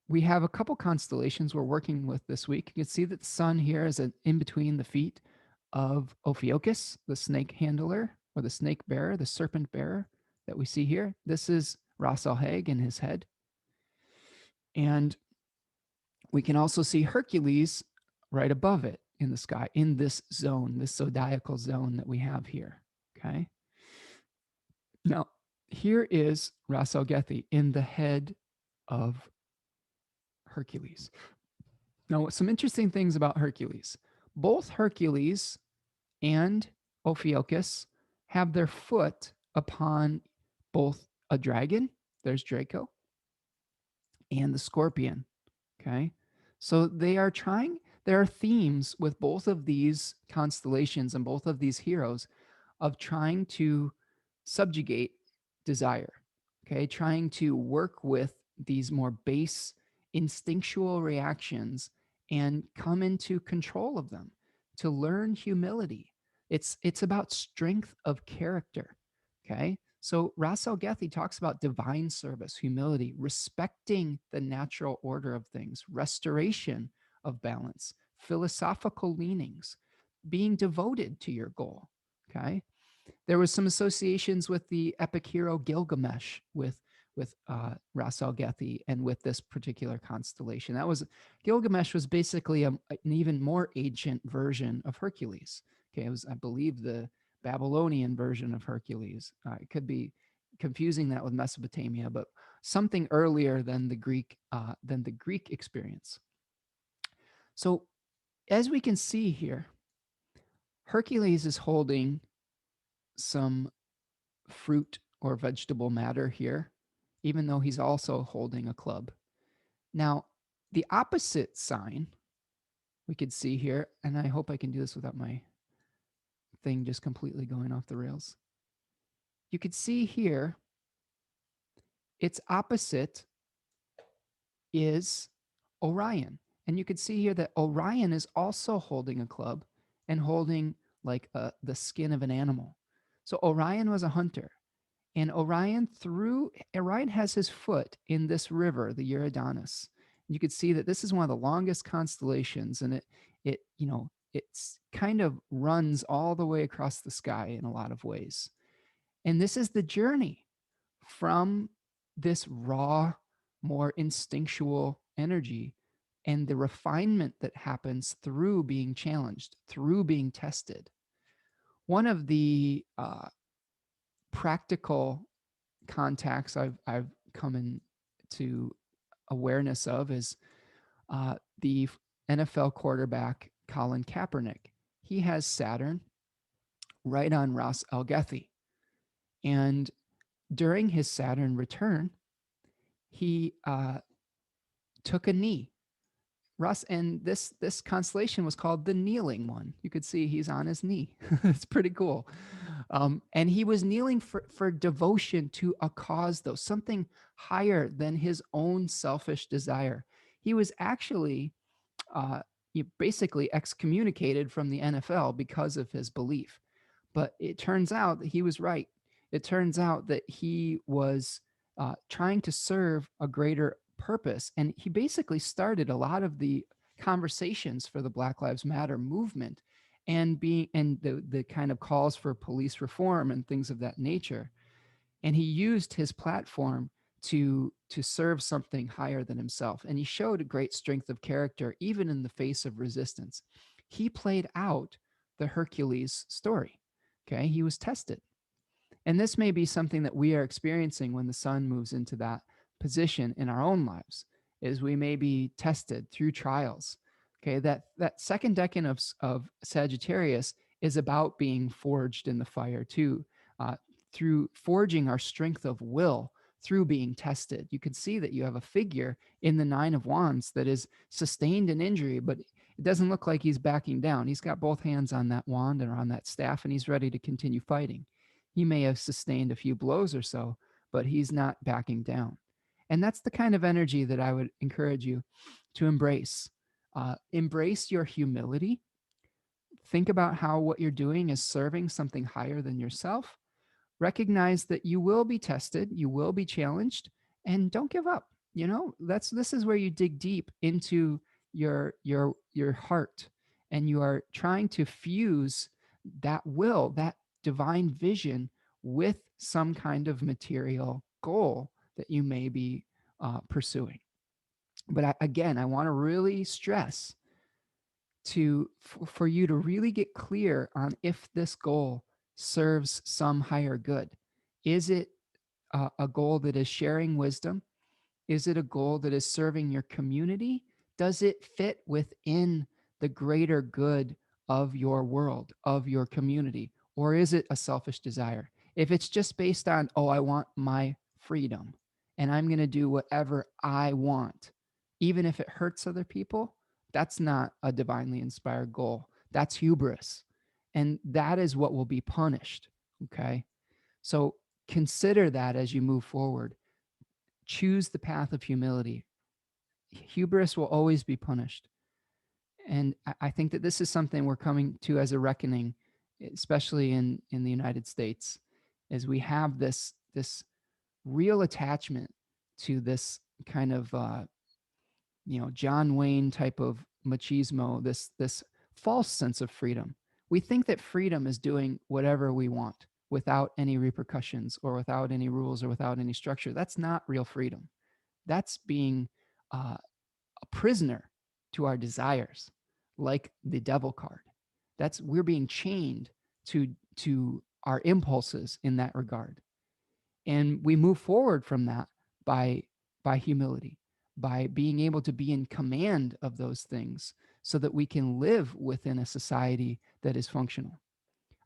We have a couple constellations we're working with this week. You can see that the sun here is in between the feet of Ophiuchus, the snake handler, or the snake bearer, the serpent bearer that we see here. This is Ras ALHAGUE in his head. And we can also see Hercules right above it in the sky, in this zone, this zodiacal zone that we have here. Okay. Now, here is Ras ALGETHI in the head of Hercules. Now, some interesting things about Hercules. Both Hercules and Ophiuchus have their foot upon both a dragon, there's Draco, and the scorpion. Okay. So there are themes with both of these constellations and both of these heroes of trying to subjugate desire. Okay. Trying to work with these more base instinctual reactions and come into control of them, to learn humility. It's about strength of character. Okay. So Ras ALGETHI talks about divine service, humility, respecting the natural order of things, restoration of balance, philosophical leanings, being devoted to your goal. Okay. There was some associations with the epic hero Gilgamesh with Ras ALGETHI and with this particular constellation. Gilgamesh was basically an even more ancient version of Hercules. Okay, it was, I believe, the Babylonian version of Hercules. It could be confusing that with Mesopotamia, but something earlier than the Greek experience. So, as we can see here, Hercules is holding some fruit or vegetable matter here, even though he's also holding a club. Now, the opposite sign we could see here, and I hope I can do this without my thing just completely going off the rails. You could see here, its opposite is Orion. And you could see here that Orion is also holding a club and holding like the skin of an animal. So Orion was a hunter. And Orion has his foot in this river, the Eridanus. You could see that this is one of the longest constellations, and it's kind of runs all the way across the sky in a lot of ways. And this is the journey from this raw, more instinctual energy and the refinement that happens through being challenged, through being tested. One of the practical contacts I've come into awareness of is the NFL quarterback Colin Kaepernick. He has Saturn right on Ras ALGETHI. And during his Saturn return, he took a knee. Russ, and this constellation was called the kneeling one. You could see he's on his knee. It's pretty cool. And he was kneeling for devotion to a cause, though, something higher than his own selfish desire. He was actually basically excommunicated from the NFL because of his belief. But it turns out that he was right. It turns out that he was trying to serve a greater purpose. And he basically started a lot of the conversations for the Black Lives Matter movement and the kind of calls for police reform and things of that nature. And he used his platform to serve something higher than himself. And he showed a great strength of character, even in the face of resistance. He played out the Hercules story. Okay. He was tested. And this may be something that we are experiencing when the sun moves into that position in our own lives, is we may be tested through trials. Okay. That second decan of Sagittarius is about being forged in the fire too, through forging our strength of will through being tested. You can see that you have a figure in the Nine of Wands that is sustained an injury, but it doesn't look like he's backing down. He's got both hands on that wand and on that staff, and he's ready to continue fighting. He may have sustained a few blows or so, but he's not backing down. And that's the kind of energy that I would encourage you to embrace. Embrace your humility. Think about how what you're doing is serving something higher than yourself. Recognize that you will be tested, you will be challenged, and don't give up. This is where you dig deep into your heart, and you are trying to fuse that will, that divine vision, with some kind of material goal that you may be pursuing. But again, I want to really stress for you to really get clear on if this goal serves some higher good. Is it a goal that is sharing wisdom? Is it a goal that is serving your community? Does it fit within the greater good of your world, of your community? Or is it a selfish desire? If it's just based on, oh, I want my freedom and I'm going to do whatever I want, even if it hurts other people, that's not a divinely inspired goal. That's hubris. And that is what will be punished. Okay. So consider that as you move forward. Choose the path of humility. Hubris will always be punished. And I think that this is something we're coming to as a reckoning, especially in the United States, as we have this real attachment to this kind of John Wayne type of machismo, this false sense of freedom. We think that freedom is doing whatever we want without any repercussions or without any rules or without any structure. That's not real freedom. That's being a prisoner to our desires, like the devil card. We're being chained to our impulses in that regard. And we move forward from that by humility, by being able to be in command of those things so that we can live within a society that is functional.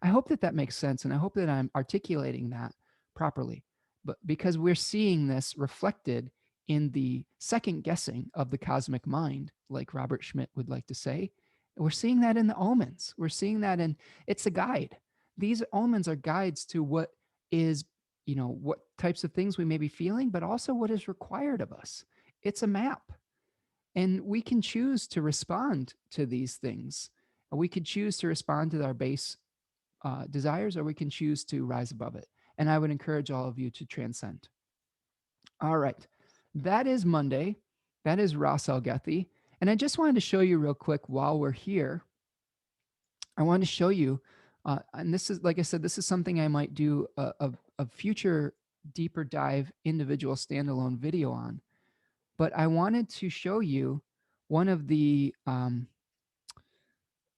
I hope that makes sense, and I hope that I'm articulating that properly. But because we're seeing this reflected in the second guessing of the cosmic mind, like Robert Schmidt would like to say, we're seeing that in the omens. We're seeing that it's a guide. These omens are guides to what is, what types of things we may be feeling, but also what is required of us. It's a map. And we can choose to respond to these things. We could choose to respond to our base desires, or we can choose to rise above it. And I would encourage all of you to transcend. All right. That is Monday. That is Ross ALGETHI. And I just wanted to show you real quick while we're here. I wanted to show you, and this is, like I said, this is something I might do a future deeper dive individual standalone video on. But I wanted to show you one of the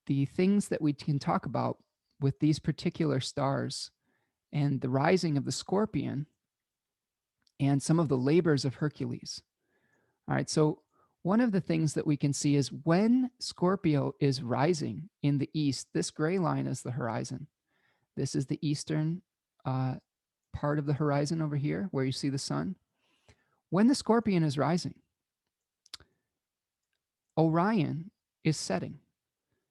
things that we can talk about with these particular stars and the rising of the Scorpion and some of the labors of Hercules. All right, so one of the things that we can see is when Scorpio is rising in the east, this gray line is the horizon. This is the eastern part of the horizon over here where you see the sun. When the Scorpion is rising, Orion is setting.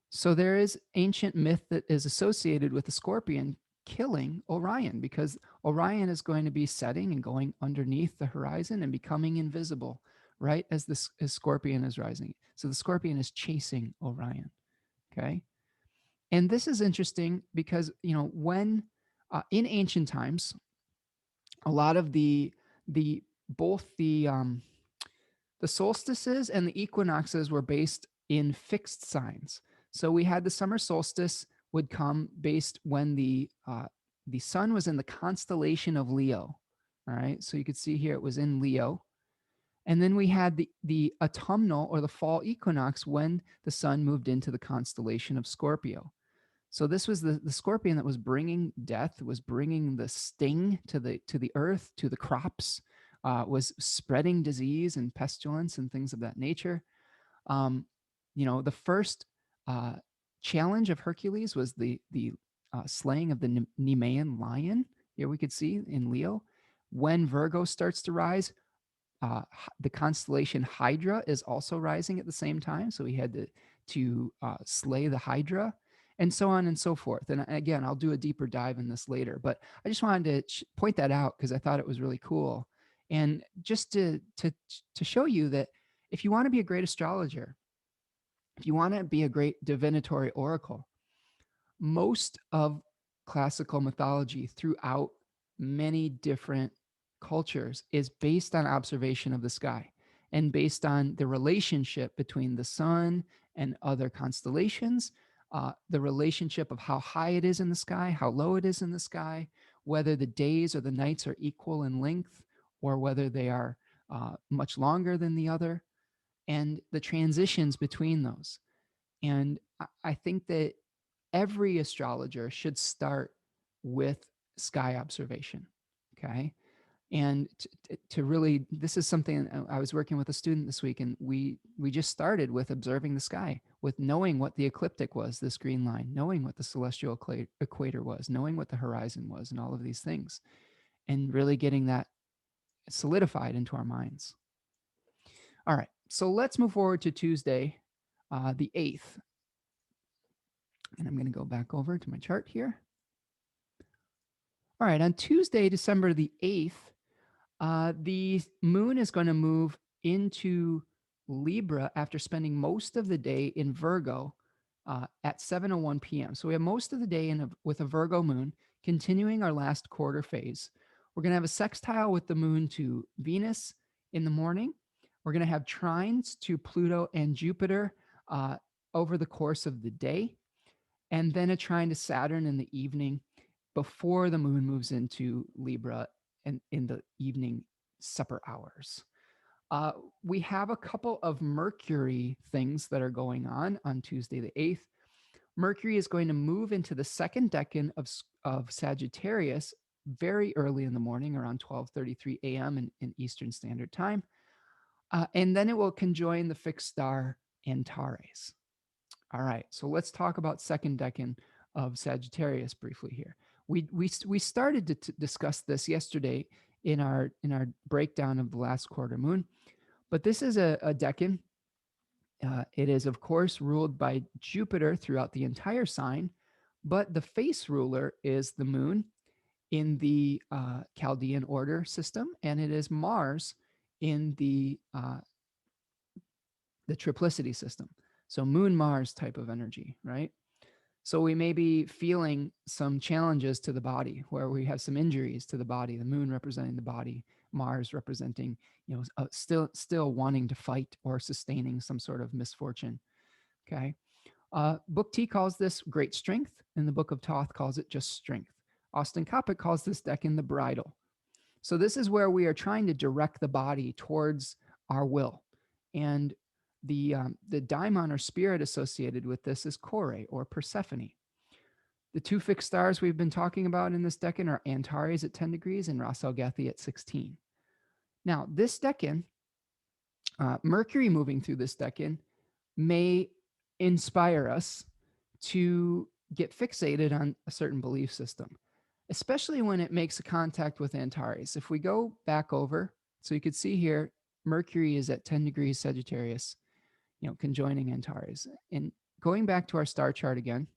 So there is ancient myth that is associated with the scorpion killing Orion, because Orion is going to be setting and going underneath the horizon and becoming invisible right as as scorpion is rising. So the scorpion is chasing Orion. Okay. And this is interesting because, when in ancient times, a lot of the both the solstices and the equinoxes were based in fixed signs. So we had the summer solstice would come based when the sun was in the constellation of Leo. All right, so you could see here it was in Leo, and then we had the autumnal or the fall equinox when the sun moved into the constellation of Scorpio. So this was the scorpion that was bringing death, was bringing the sting to the earth, to the crops, was spreading disease and pestilence and things of that nature. Um, the first uh, challenge of Hercules was the slaying of the Nemean lion. Here we could see in Leo. When Virgo starts to rise, the constellation Hydra is also rising at the same time. So he had to slay the Hydra, and so on and so forth. And again, I'll do a deeper dive in this later, but I just wanted to point that out because I thought it was really cool. And just to show you that if you want to be a great astrologer, if you want to be a great divinatory oracle, most of classical mythology throughout many different cultures is based on observation of the sky and based on the relationship between the sun and other constellations, the relationship of how high it is in the sky, how low it is in the sky, whether the days or the nights are equal in length or whether they are much longer than the other, and the transitions between those. And I think that every astrologer should start with sky observation. Okay. And to really, this is something I was working with a student this week, and we just started with observing the sky, with knowing what the ecliptic was, this green line, knowing what the celestial equator was, knowing what the horizon was, and all of these things, and really getting that solidified into our minds. All right, so let's move forward to Tuesday, the 8th. And I'm going to go back over to my chart here. All right, on Tuesday, December the 8th, the moon is going to move into Libra after spending most of the day in Virgo at 7:01 p.m. So we have most of the day with a Virgo moon, continuing our last quarter phase. We're going to have a sextile with the moon to Venus in the morning. We're going to have trines to Pluto and Jupiter over the course of the day, and then a trine to Saturn in the evening before the moon moves into Libra and in the evening supper hours. We have a couple of Mercury things that are going on Tuesday the 8th. Mercury is going to move into the second decan of Sagittarius very early in the morning, around 12:33 a.m. in Eastern Standard Time. And then it will conjoin the fixed star Antares. All right, so let's talk about second decan of Sagittarius briefly here. We started to discuss this yesterday in our breakdown of the last quarter moon, but this is a decan. It is of course ruled by Jupiter throughout the entire sign, but the face ruler is the moon in the Chaldean order system, and it is Mars in the triplicity system. So Moon Mars type of energy, right? So we may be feeling some challenges to the body where we have some injuries to the body, the moon representing the body, Mars representing, still wanting to fight or sustaining some sort of misfortune. Okay. Book T calls this great strength, and the Book of Thoth calls it just strength. Austin Coppock calls this decan the bridle. So this is where we are trying to direct the body towards our will. And the daimon or spirit associated with this is Kore or Persephone. The two fixed stars we've been talking about in this decan are Antares at 10 degrees and Ras Algethi at 16. Now, this decan, Mercury moving through this decan may inspire us to get fixated on a certain belief system, especially when it makes a contact with Antares. If we go back over, so you could see here, Mercury is at 10 degrees Sagittarius. conjoining Antares. And going back to our star chart again,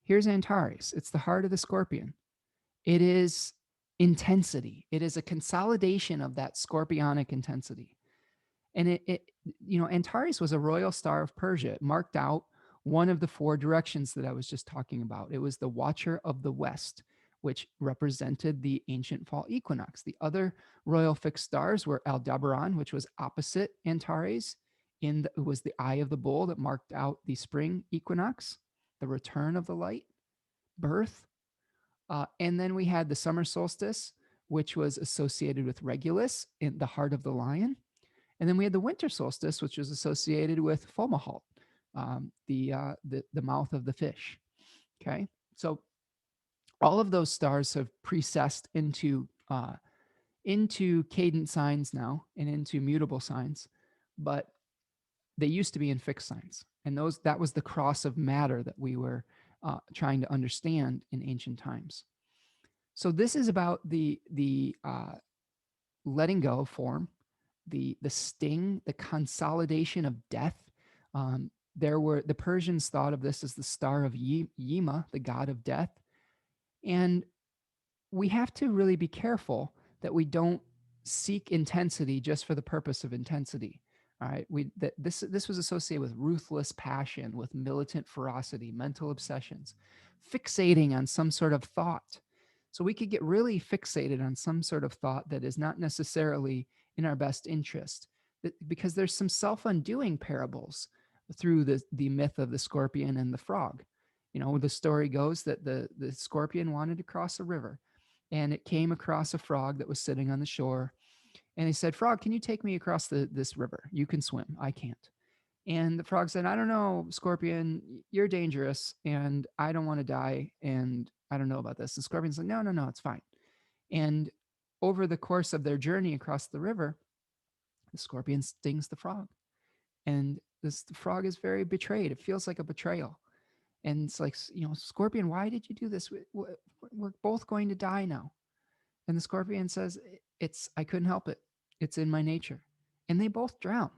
here's Antares. It's the heart of the Scorpion. It is intensity. It is a consolidation of that scorpionic intensity. And Antares was a royal star of Persia. It marked out one of the four directions that I was just talking about. It was the watcher of the west, which represented the ancient fall equinox. The other royal fixed stars were Aldebaran, which was opposite Antares. It was the eye of the bull that marked out the spring equinox, the return of the light, birth. And then we had the summer solstice, which was associated with Regulus, in the heart of the lion. And then we had the winter solstice, which was associated with Fomalhaut, the mouth of the fish. Okay, so all of those stars have precessed into cadent signs now and into mutable signs, but they used to be in fixed signs, and that was the cross of matter that we were trying to understand in ancient times. So this is about the letting go of form, the sting, the consolidation of death. The Persians thought of this as the star of Yima, the god of death. And we have to really be careful that we don't seek intensity just for the purpose of intensity. All right, this was associated with ruthless passion, with militant ferocity, mental obsessions, fixating on some sort of thought. So we could get really fixated on some sort of thought that is not necessarily in our best interest, because there's some self-undoing parables through the myth of the scorpion and the frog. The story goes that the scorpion wanted to cross a river, and it came across a frog that was sitting on the shore. And he said, "Frog, can you take me across this river? You can swim. I can't." And the frog said, "I don't know, Scorpion, you're dangerous, and I don't want to die, and I don't know about this." And Scorpion's like, "No, no, no, it's fine." And over the course of their journey across the river, the scorpion stings the frog. And the frog is very betrayed. It feels like a betrayal. And it's like, Scorpion, why did you do this? We're both going to die now. And the scorpion says, I couldn't help it. It's in my nature. And they both drown.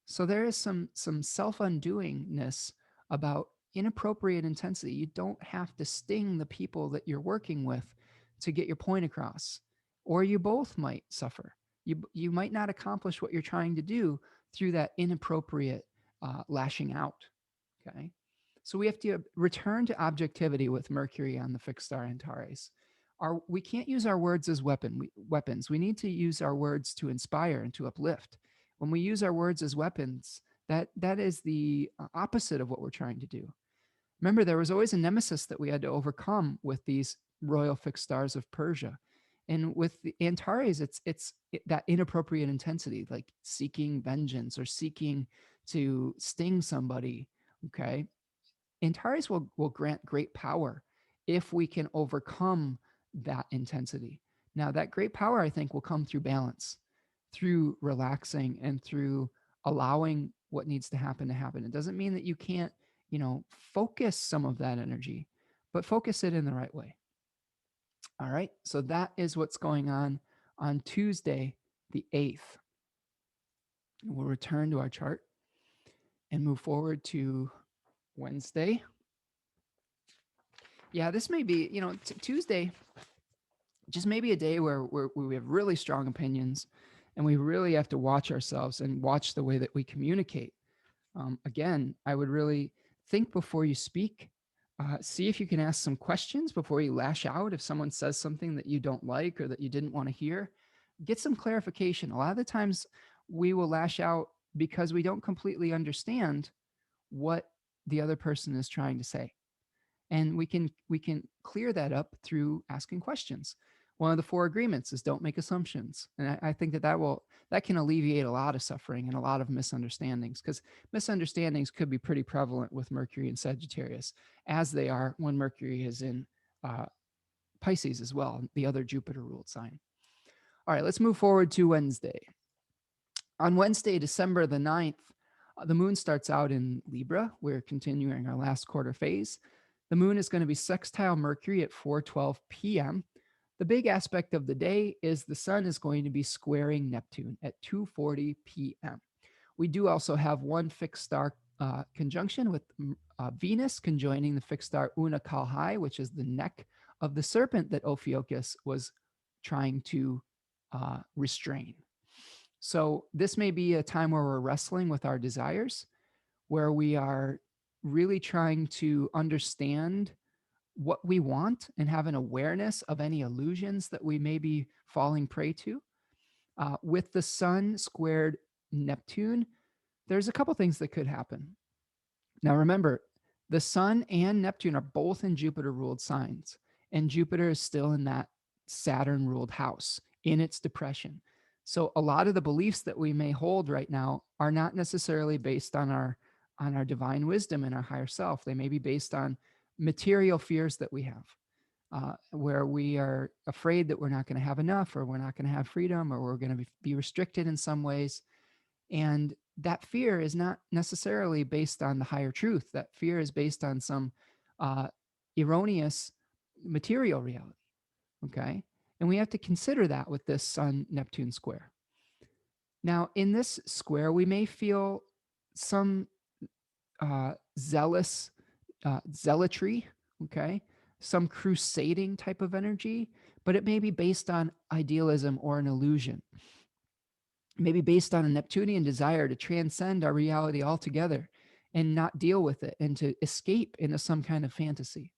So there is some self-undoingness about inappropriate intensity. You don't have to sting the people that you're working with to get your point across, or you both might suffer. You might not accomplish what you're trying to do through that inappropriate lashing out. Okay, so we have to return to objectivity with Mercury on the fixed star Antares. We can't use our words as weapons. We need to use our words to inspire and to uplift. When we use our words as weapons, that is the opposite of what we're trying to do. Remember, there was always a nemesis that we had to overcome with these royal fixed stars of Persia. And with the Antares, it's that inappropriate intensity, like seeking vengeance or seeking to sting somebody. Okay, Antares will grant great power if we can overcome that intensity. Now, that great power, I think, will come through balance, through relaxing, and through allowing what needs to happen. It doesn't mean that you can't, focus some of that energy, but focus it in the right way. All right. So that is what's going on Tuesday, the 8th. We'll return to our chart and move forward to Wednesday. Yeah, this may be, Tuesday, just maybe a day where we have really strong opinions, and we really have to watch ourselves and watch the way that we communicate. Again, I would really think before you speak. See if you can ask some questions before you lash out. If someone says something that you don't like or that you didn't want to hear, get some clarification. A lot of the times we will lash out because we don't completely understand what the other person is trying to say. And we can clear that up through asking questions. One of the 4 agreements is don't make assumptions. And I think that can alleviate a lot of suffering and a lot of misunderstandings, because misunderstandings could be pretty prevalent with Mercury and Sagittarius, as they are when Mercury is in Pisces as well, the other Jupiter-ruled sign. All right, let's move forward to Wednesday. On Wednesday, December the 9th, the moon starts out in Libra. We're continuing our last quarter phase. The moon is going to be sextile Mercury at 4:12 p.m. The big aspect of the day is the sun is going to be squaring Neptune at 2:40 p.m. We do also have one fixed star conjunction with Venus conjoining the fixed star UNUKALHAI, which is the neck of the serpent that Ophiuchus was trying to restrain. So this may be a time where we're wrestling with our desires, where we are really trying to understand what we want and have an awareness of any illusions that we may be falling prey to. With the sun squared Neptune, there's a couple things that could happen. Now, remember, the sun and Neptune are both in Jupiter ruled signs, and Jupiter is still in that Saturn ruled house in its depression. So a lot of the beliefs that we may hold right now are not necessarily based on our divine wisdom and our higher self. They may be based on material fears that we have, where we are afraid that we're not going to have enough, or we're not going to have freedom, or we're going to be restricted in some ways. And that fear is not necessarily based on the higher truth. That fear is based on some erroneous material reality. Okay. And we have to consider that with this Sun Neptune square. Now, in this square, we may feel some zealotry, okay, some crusading type of energy, but it may be based on idealism or an illusion. Maybe based on a Neptunian desire to transcend our reality altogether and not deal with it and to escape into some kind of fantasy.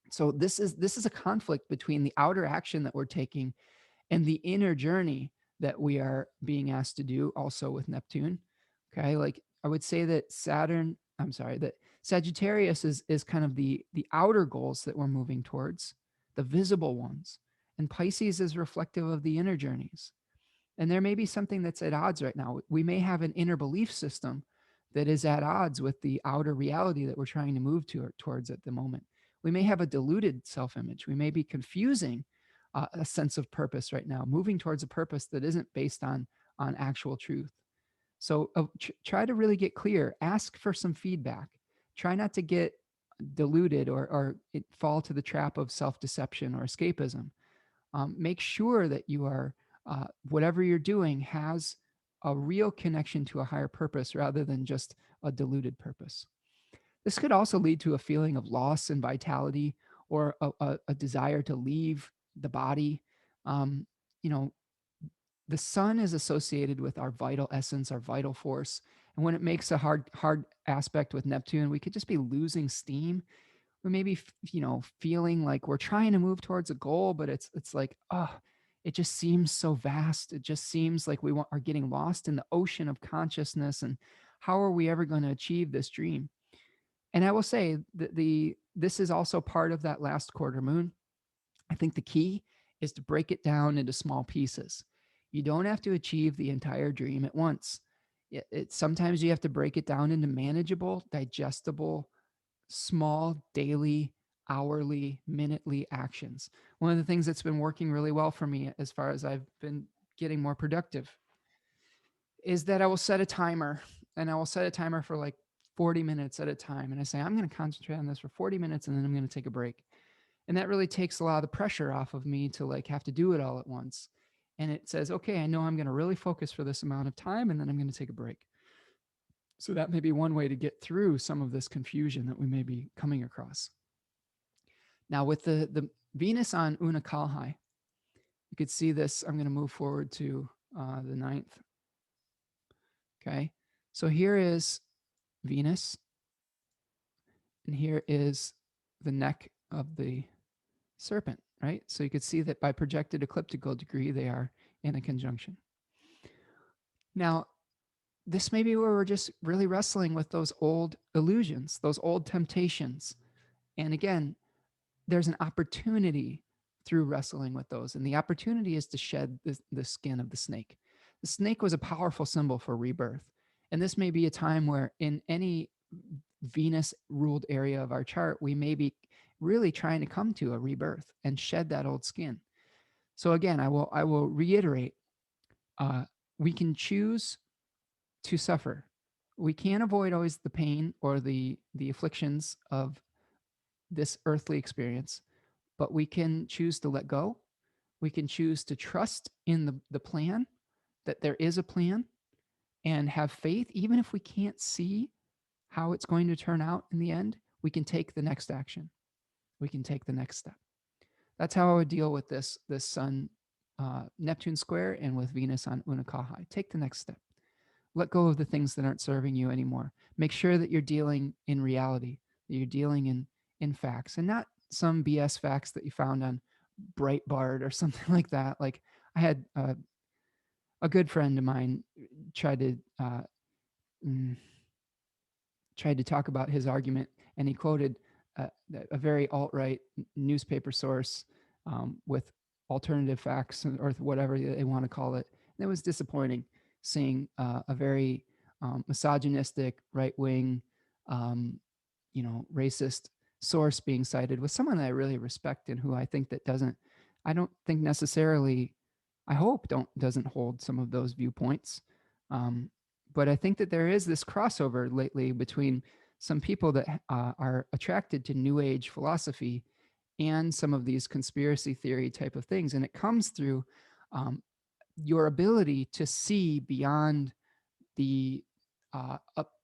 So this is a conflict between the outer action that we're taking and the inner journey that we are being asked to do also with Neptune. Okay, like I would say that that Sagittarius is kind of the outer goals that we're moving towards, the visible ones, and Pisces is reflective of the inner journeys. And there may be something that's at odds right now. We may have an inner belief system that is at odds with the outer reality that we're trying to move towards at the moment. We may have a diluted self-image. We may be confusing a sense of purpose right now, moving towards a purpose that isn't based on actual truth. So try to really get clear. Ask for some feedback. Try not to get diluted or fall to the trap of self-deception or escapism. Make sure that you are whatever you're doing has a real connection to a higher purpose rather than just a diluted purpose. This could also lead to a feeling of loss and vitality, or a desire to leave the body. You know, the sun is associated with our vital essence, our vital force. And when it makes a hard aspect with Neptune, we could just be losing steam. We may be, feeling like we're trying to move towards a goal, but it's like, it just seems so vast. It just seems like are getting lost in the ocean of consciousness. And how are we ever going to achieve this dream? And I will say that this is also part of that last quarter moon. I think the key is to break it down into small pieces. You don't have to achieve the entire dream at once. Sometimes you have to break it down into manageable, digestible, small daily, hourly, minutely actions. One of the things that's been working really well for me as far as I've been getting more productive is that I will set a timer, and I will set a timer for like 40 minutes at a time. And I say, I'm going to concentrate on this for 40 minutes and then I'm going to take a break. And that really takes a lot of the pressure off of me to like have to do it all at once. And it says, okay, I know I'm going to really focus for this amount of time and then I'm going to take a break. So that may be one way to get through some of this confusion that we may be coming across. Now with the Venus on UNUKALHAI, you could see this. I'm going to move forward to the 9th. Okay. So here is Venus. And here is the neck of the serpent, right? So you could see that by projected ecliptical degree, they are in a conjunction. Now, this may be where we're just really wrestling with those old illusions, those old temptations. And again, there's an opportunity through wrestling with those. And the opportunity is to shed the skin of the snake. The snake was a powerful symbol for rebirth. And this may be a time where in any Venus ruled area of our chart, we may be really trying to come to a rebirth and shed that old skin. So again, I will reiterate, we can choose to suffer. We can't avoid always the pain or the afflictions of this earthly experience, but we can choose to let go. We can choose to trust in the plan, that there is a plan, and have faith, even if we can't see how it's going to turn out in the end, we can take the next action. We can take the next step. That's how I would deal with this Sun Neptune square and with Venus on UNUKALHAI. Take the next step. Let go of the things that aren't serving you anymore. Make sure that you're dealing in reality, that you're dealing in facts, and not some BS facts that you found on Breitbart or something like that. Like I had a good friend of mine tried to mm, tried to talk about his argument, and he quoted uh, a very alt-right newspaper source with alternative facts or whatever they want to call it. And it was disappointing seeing a very misogynistic, right-wing, racist source being cited with someone that I really respect and who I think that I don't think necessarily, I hope doesn't hold some of those viewpoints. Um, but I think that there is this crossover lately between some people that are attracted to New Age philosophy and some of these conspiracy theory type of things. And it comes through um, your ability to see beyond the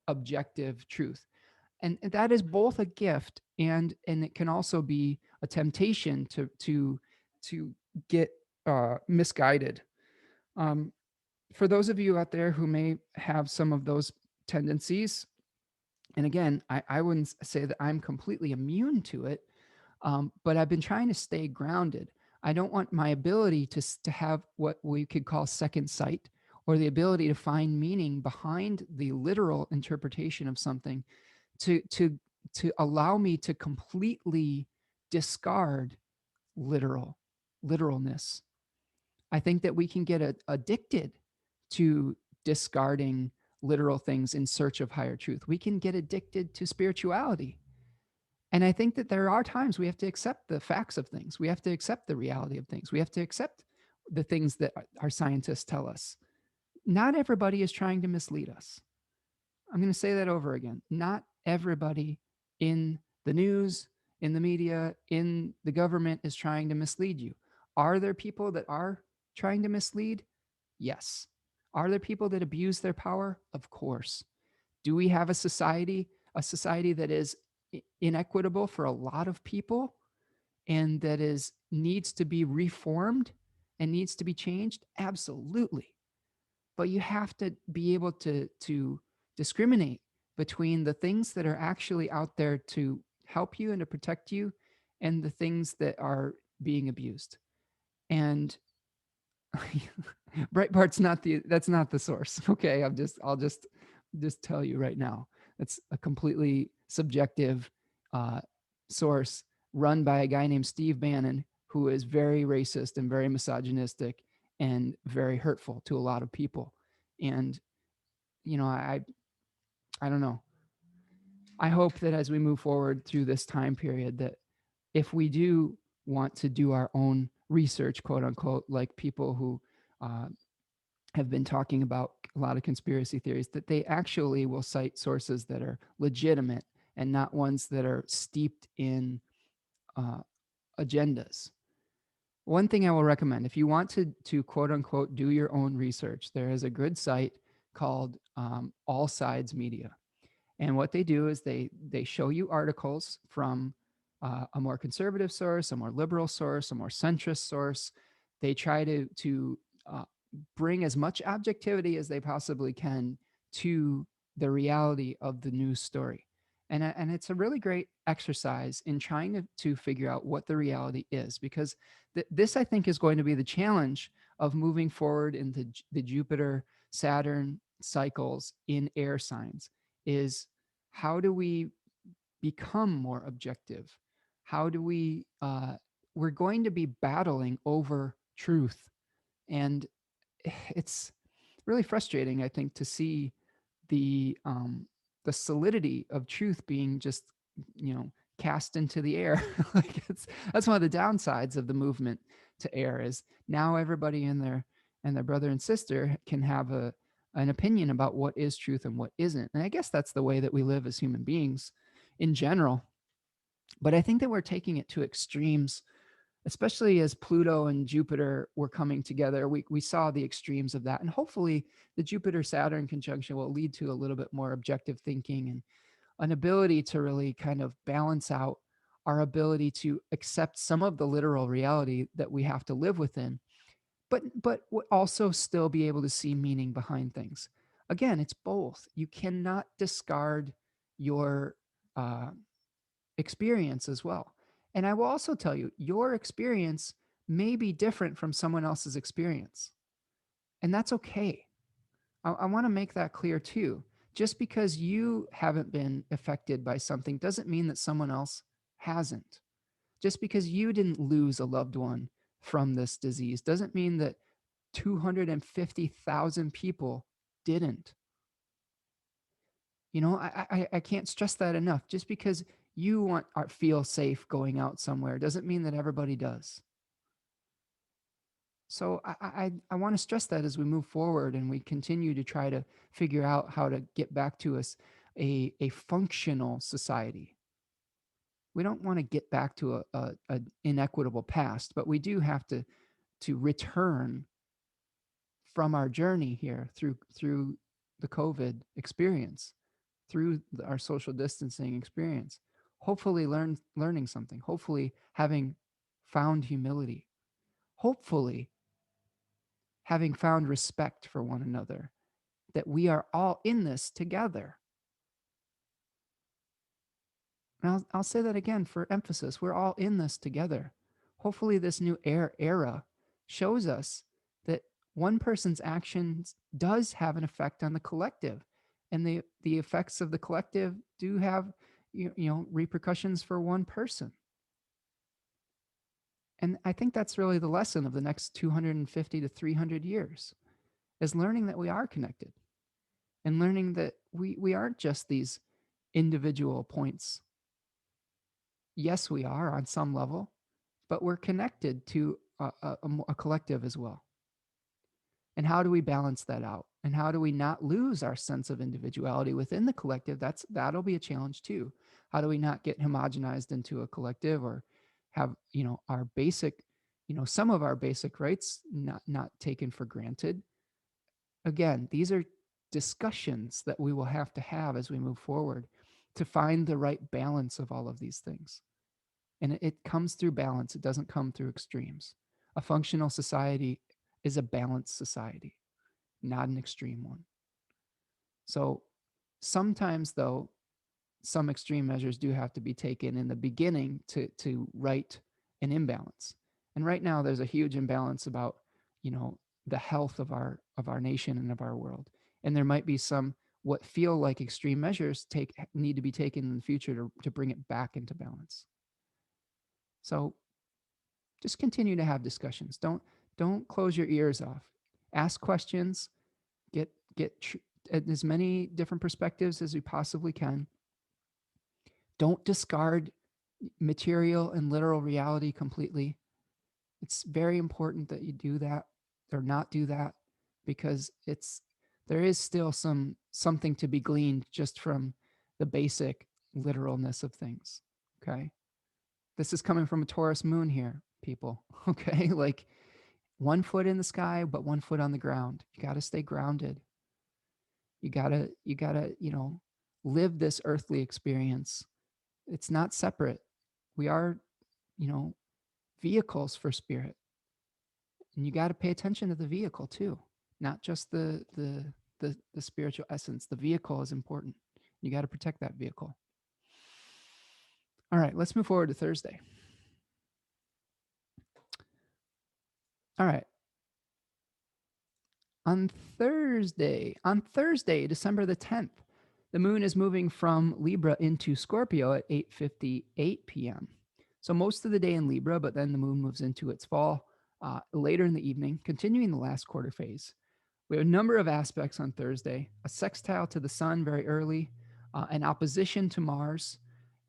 objective truth. And that is both a gift and it can also be a temptation to get misguided. Um, for those of you out there who may have some of those tendencies, and again, I wouldn't say that I'm completely immune to it, but I've been trying to stay grounded. I don't want my ability to have what we could call second sight, or the ability to find meaning behind the literal interpretation of something to to to allow me to completely discard literalness. I think that we can get addicted to discarding literal things in search of higher truth. We can get addicted to spirituality. And I think that there are times we have to accept the facts of things. We have to accept the reality of things. We have to accept the things that our scientists tell us. Not everybody is trying to mislead us. I'm going to say that over again. Not everybody in the news, in the media, in the government is trying to mislead you. Are there people that are trying to mislead? Yes. Are there people that abuse their power? Of course. Do we have a society that is inequitable for a lot of people and that is needs to be reformed and needs to be changed? Absolutely. But you have to be able to discriminate between the things that are actually out there to help you and to protect you and the things that are being abused. And Breitbart's that's not the source. Okay, I'll just tell you right now. That's a completely subjective uh, source run by a guy named Steve Bannon, who is very racist and very misogynistic and very hurtful to a lot of people. And I don't know. I hope that as we move forward through this time period, that if we do want to do our own research, quote unquote, like people who uh, have been talking about a lot of conspiracy theories, that they actually will cite sources that are legitimate and not ones that are steeped in uh, agendas. One thing I will recommend, if you want to quote unquote do your own research, there is a good site called All Sides Media. And what they do is they show you articles from a more conservative source, a more liberal source, a more centrist source. They try to bring as much objectivity as they possibly can to the reality of the news story. And it's a really great exercise in trying to figure out what the reality is, because this, I think, is going to be the challenge of moving forward into the Jupiter, Saturn cycles in air signs is how do we become more objective? How do we're going to be battling over truth. And it's really frustrating, I think, to see the solidity of truth being just, cast into the air. Like that's one of the downsides of the movement to air is now everybody and their brother and sister can have an opinion about what is truth and what isn't. And I guess that's the way that we live as human beings in general. But I think that we're taking it to extremes especially as Pluto and Jupiter were coming together. We saw the extremes of that. And hopefully the Jupiter-Saturn conjunction will lead to a little bit more objective thinking and an ability to really kind of balance out our ability to accept some of the literal reality that we have to live within, but also still be able to see meaning behind things. Again, it's both. You cannot discard your uh, experience as well. And I will also tell you, your experience may be different from someone else's experience, and that's okay. I want to make that clear too. Just because you haven't been affected by something doesn't mean that someone else hasn't. Just because you didn't lose a loved one from this disease doesn't mean that 250,000 people didn't. You know, I can't stress that enough. Just because you feel safe going out somewhere doesn't mean that everybody does. So I want to stress that as we move forward and we continue to try to figure out how to get back to a functional society. We don't want to get back to an inequitable past, but we do have to return from our journey here through the COVID experience, through our social distancing experience, hopefully learning something, hopefully having found humility, hopefully having found respect for one another, that we are all in this together. And I'll say that again for emphasis. We're all in this together. Hopefully this new era shows us that one person's actions does have an effect on the collective, and the effects of the collective do have repercussions for one person. And I think that's really the lesson of the next 250 to 300 years, is learning that we are connected and learning that we aren't just these individual points. Yes, we are on some level, but we're connected to a collective as well. And how do we balance that out? And how do we not lose our sense of individuality within the collective? That'll be a challenge too. How do we not get homogenized into a collective, or have, our basic, some of our basic rights not taken for granted? Again, these are discussions that we will have to have as we move forward to find the right balance of all of these things. And it comes through balance. It doesn't come through extremes. A functional society is a balanced society, not an extreme one. So sometimes, though, some extreme measures do have to be taken in the beginning to right an imbalance. And right now, there's a huge imbalance about, the health of our nation and of our world. And there might be some what feel like extreme measures need to be taken in the future to bring it back into balance. So just continue to have discussions. Don't close your ears off. Ask questions. Get as many different perspectives as you possibly can. Don't discard material and literal reality completely. It's very important that you do that or not do that, because there is still something to be gleaned just from the basic literalness of things. Okay. This is coming from a Taurus moon here, people. Okay. Like 1 foot in the sky, but 1 foot on the ground. You got to stay grounded. You gotta, live this earthly experience. It's not separate. We are, vehicles for spirit. And you got to pay attention to the vehicle too, not just the spiritual essence. The vehicle is important. You got to protect that vehicle. All right, let's move forward to Thursday. All right. On Thursday, December the 10th, the moon is moving from Libra into Scorpio at 8:58 p.m. So most of the day in Libra, but then the moon moves into its fall later in the evening, continuing the last quarter phase. We have a number of aspects on Thursday: a sextile to the sun very early, an opposition to Mars,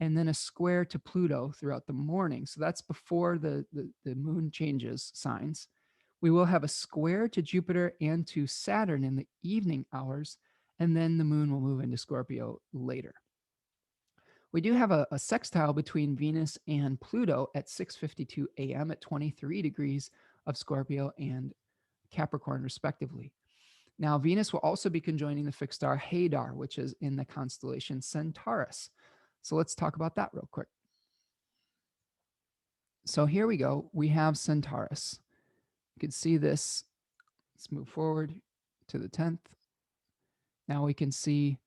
and then a square to Pluto throughout the morning. So that's before the moon changes signs. We will have a square to Jupiter and to Saturn in the evening hours, and then the moon will move into Scorpio later. We do have a sextile between Venus and Pluto at 6:52 a.m. at 23 degrees of Scorpio and Capricorn, respectively. Now, Venus will also be conjoining the fixed star Hadar, which is in the constellation Centaurus. So let's talk about that real quick. So here we go. We have Centaurus. You can see this. Let's move forward to the 10th. Now we can see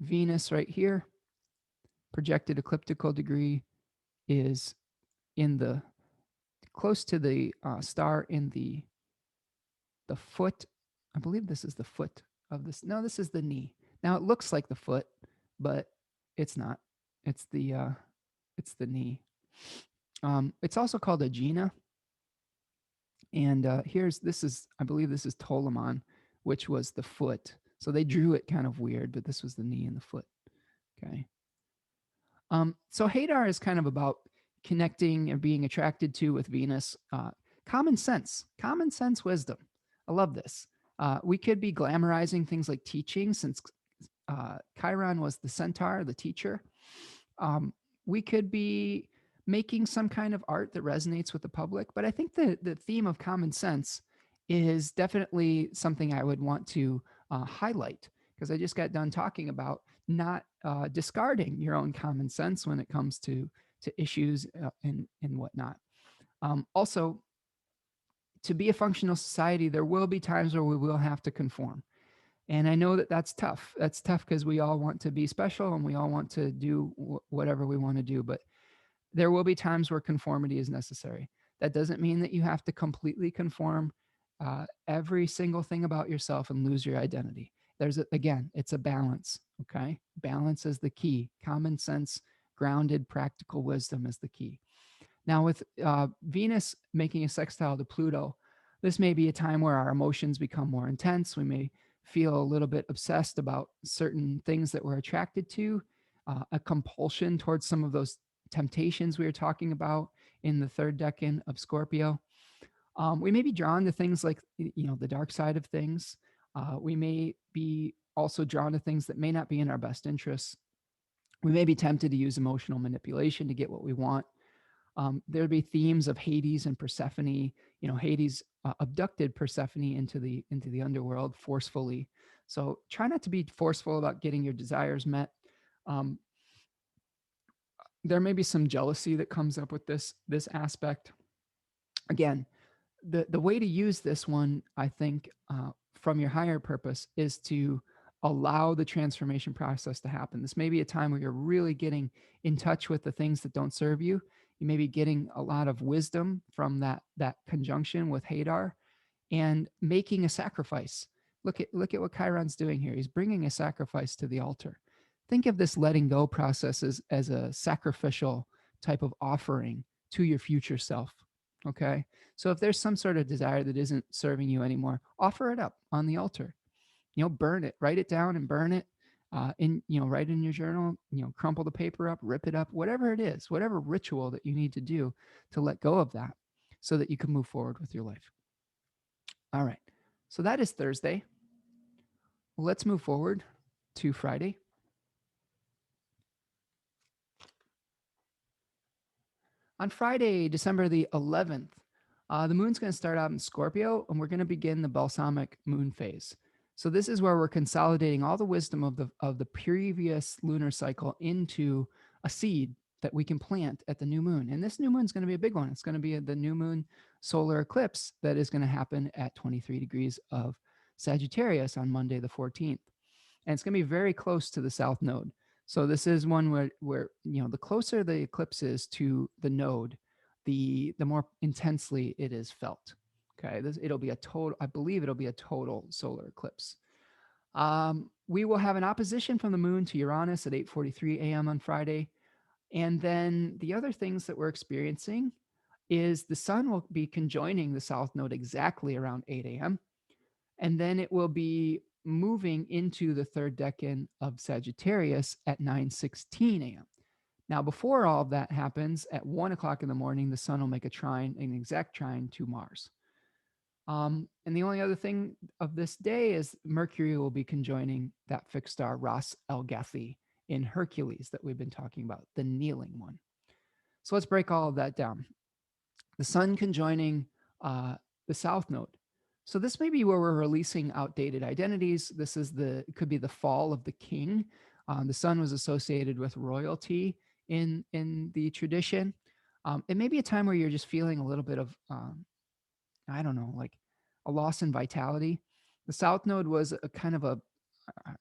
Venus right here. Projected ecliptical degree is in the close to the star in the foot. I believe this is the foot of this. No, this is the knee. Now it looks like the foot, but it's not. It's the knee. It's also called Aegina. And I believe this is Ptolemon, which was the foot. So they drew it kind of weird, but this was the knee and the foot. Okay. So Hadar is kind of about connecting and being attracted to with Venus. Common sense wisdom. I love this. We could be glamorizing things like teaching, since Chiron was the centaur, the teacher. We could be making some kind of art that resonates with the public. But I think the theme of common sense is definitely something I would want to highlight, because I just got done talking about not discarding your own common sense when it comes to issues and whatnot. Also, to be a functional society, there will be times where we will have to conform. And I know that that's tough. That's tough because we all want to be special and we all want to do whatever we want to do. But there will be times where conformity is necessary. That doesn't mean that you have to completely conform every single thing about yourself and lose your identity. Again, it's a balance, okay? Balance is the key. Common sense, grounded, practical wisdom is the key. Now, with Venus making a sextile to Pluto, this may be a time where our emotions become more intense. We may feel a little bit obsessed about certain things that we're attracted to, a compulsion towards some of those temptations we were talking about in the third decan of Scorpio. We may be drawn to things like, the dark side of things. We may be also drawn to things that may not be in our best interests. We may be tempted to use emotional manipulation to get what we want. There'd be themes of Hades and Persephone. Hades abducted Persephone into the underworld forcefully. So try not to be forceful about getting your desires met. There may be some jealousy that comes up with this aspect. Again, the way to use this one, I think, from your higher purpose, is to allow the transformation process to happen. This may be a time where you're really getting in touch with the things that don't serve you. You may be getting a lot of wisdom from that conjunction with Hadar and making a sacrifice. Look at what Chiron's doing here. He's bringing a sacrifice to the altar. Think of this letting go process as a sacrificial type of offering to your future self. Okay. So if there's some sort of desire that isn't serving you anymore, offer it up on the altar. Burn it, write it down and burn it. Write in your journal, crumple the paper up, rip it up, whatever it is, whatever ritual that you need to do to let go of that so that you can move forward with your life. All right. So that is Thursday. Let's move forward to Friday. On Friday, December the 11th, the moon's going to start out in Scorpio, and we're going to begin the balsamic moon phase. So this is where we're consolidating all the wisdom of the previous lunar cycle into a seed that we can plant at the new moon. And this new moon is going to be a big one. It's going to be the new moon solar eclipse that is going to happen at 23 degrees of Sagittarius on Monday, the 14th. And it's going to be very close to the south node. So this is one where the closer the eclipse is to the node, the more intensely it is felt. Okay, I believe it'll be a total solar eclipse. We will have an opposition from the moon to Uranus at 8:43 a.m. on Friday. And then the other things that we're experiencing is the sun will be conjoining the south node exactly around 8 a.m. And then it will be moving into the third decan of Sagittarius at 9:16 a.m. Now, before all of that happens, at 1 o'clock in the morning, the sun will make an exact trine to Mars. And the only other thing of this day is Mercury will be conjoining that fixed star Ras ALGETHI in Hercules that we've been talking about, the kneeling one. So let's break all of that down. The sun conjoining the south node. So this may be where we're releasing outdated identities. This is it could be the fall of the king. The sun was associated with royalty in the tradition. It may be a time where you're just feeling a little bit of I don't know, like a loss in vitality. The south node was a kind of a,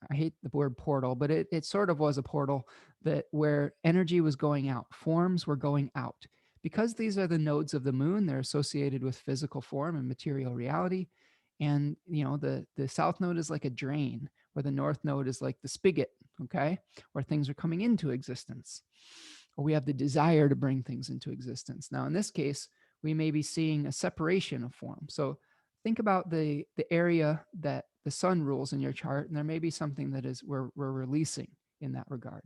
I hate the word portal, but it sort of was a portal that where energy was going out, forms were going out. Because these are the nodes of the moon, they're associated with physical form and material reality. And the south node is like a drain, where the north node is like the spigot, okay, where things are coming into existence, or we have the desire to bring things into existence. Now, in this case, we may be seeing a separation of form. So think about the area that the sun rules in your chart, and there may be something that is we're releasing in that regard.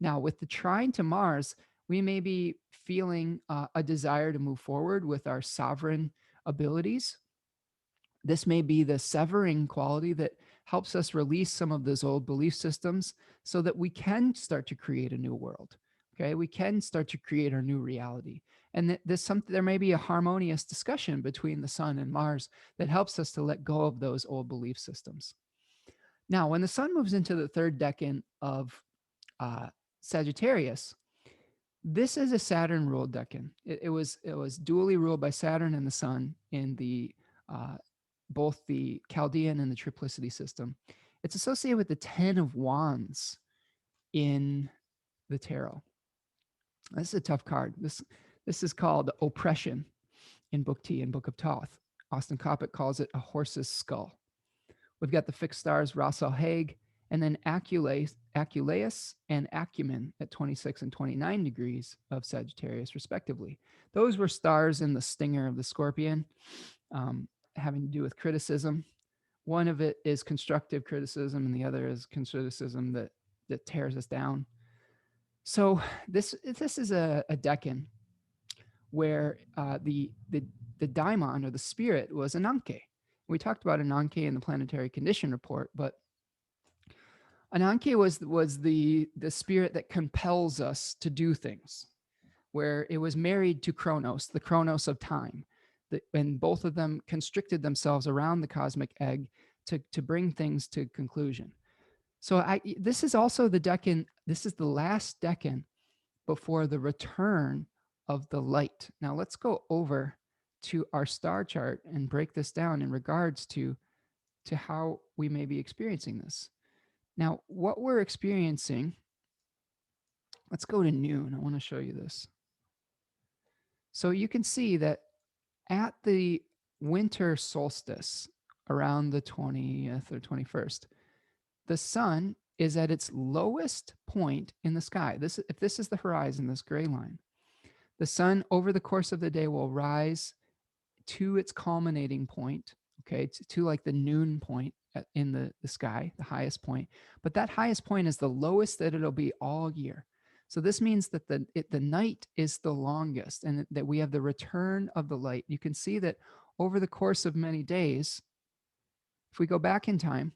Now, with the trine to Mars, we may be feeling a desire to move forward with our sovereign abilities. This may be the severing quality that helps us release some of those old belief systems so that we can start to create a new world. Okay, we can start to create our new reality. And there may be a harmonious discussion between the sun and Mars that helps us to let go of those old belief systems. Now, when the sun moves into the third decan of Sagittarius, this is a Saturn ruled decan. It was dually ruled by Saturn and the sun in the both the Chaldean and the triplicity system. It's associated with the 10 of Wands in the tarot. This is a tough card. This is called oppression in Book T and Book of Thoth. Austin Coppock calls it a horse's skull. We've got the fixed stars Ras Al-Hag, and then Aculeus and Acumen at 26 and 29 degrees of Sagittarius, respectively. Those were stars in the stinger of the Scorpion, having to do with criticism. One of it is constructive criticism, and the other is criticism that tears us down. So this is a decan where the daimon or the spirit was Ananke. We talked about Ananke in the Planetary Condition report, but Ananke was the spirit that compels us to do things, where it was married to Kronos, the Kronos of time, and both of them constricted themselves around the cosmic egg to bring things to conclusion. So this is also the decan. This is the last decan before the return of the light. Now let's go over to our star chart and break this down in regards to how we may be experiencing this. Now, what we're experiencing, let's go to noon. I want to show you this. So you can see that at the winter solstice around the 20th or 21st, the sun is at its lowest point in the sky. If this is the horizon, this gray line, the sun over the course of the day will rise to its culminating point, okay, to like the noon point in the sky, the highest point. But that highest point is the lowest that it'll be all year. So this means that the night is the longest and that we have the return of the light. You can see that over the course of many days, if we go back in time,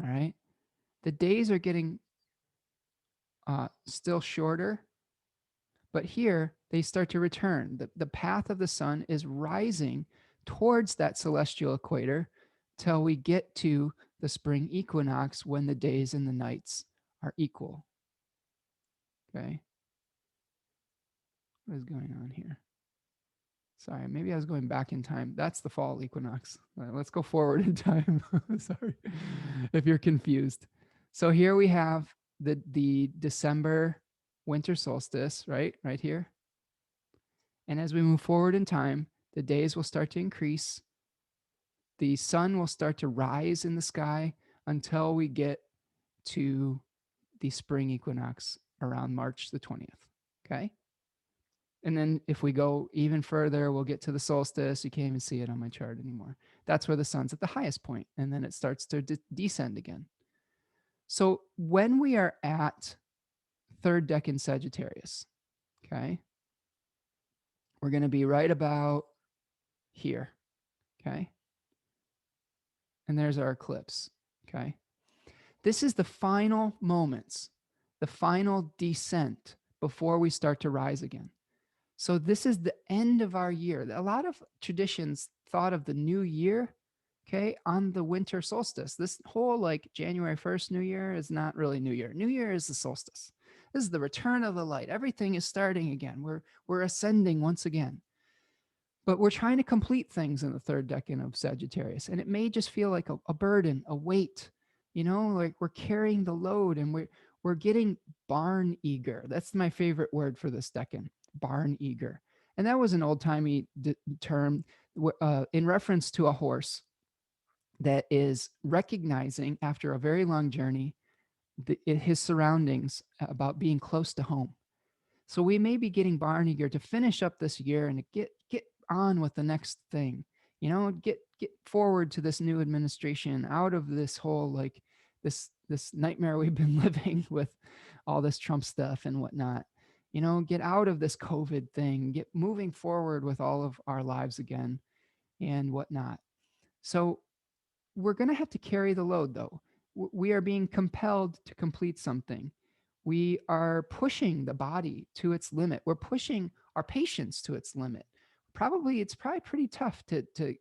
all right, the days are getting still shorter, but here they start to return. The path of the sun is rising towards that celestial equator till we get to the spring equinox when the days and the nights are equal. Okay. What is going on here? Sorry, maybe I was going back in time. That's the fall equinox. All right, let's go forward in time. Sorry if you're confused. So here we have the December winter solstice, right here. And as we move forward in time, the days will start to increase. The sun will start to rise in the sky until we get to the spring equinox around March the 20th. Okay. And then if we go even further, we'll get to the solstice. You can't even see it on my chart anymore. That's where the sun's at the highest point, and then it starts to descend again. So when we are at third decan Sagittarius, okay, we're going to be right about here, okay? And there's our eclipse, okay? This is the final moments, the final descent before we start to rise again. So this is the end of our year. A lot of traditions thought of the new year, okay, on the winter solstice. This whole like January 1st New Year is not really New Year. New Year is the solstice. This is the return of the light. Everything is starting again. We're ascending once again. But we're trying to complete things in the third decan of Sagittarius. And it may just feel like a burden, a weight, like we're carrying the load, and we're getting barn eager. That's my favorite word for this decan, barn eager. And that was an old timey term in reference to a horse that is recognizing after a very long journey his surroundings about being close to home. So we may be getting barn eager to finish up this year and to get on with the next thing. Get forward to this new administration, out of this whole like this nightmare we've been living with all this Trump stuff and whatnot. Get out of this COVID thing, get moving forward with all of our lives again and whatnot. So we're going to have to carry the load, though. We are being compelled to complete something. We are pushing the body to its limit. We're pushing our patience to its limit. It's probably pretty tough to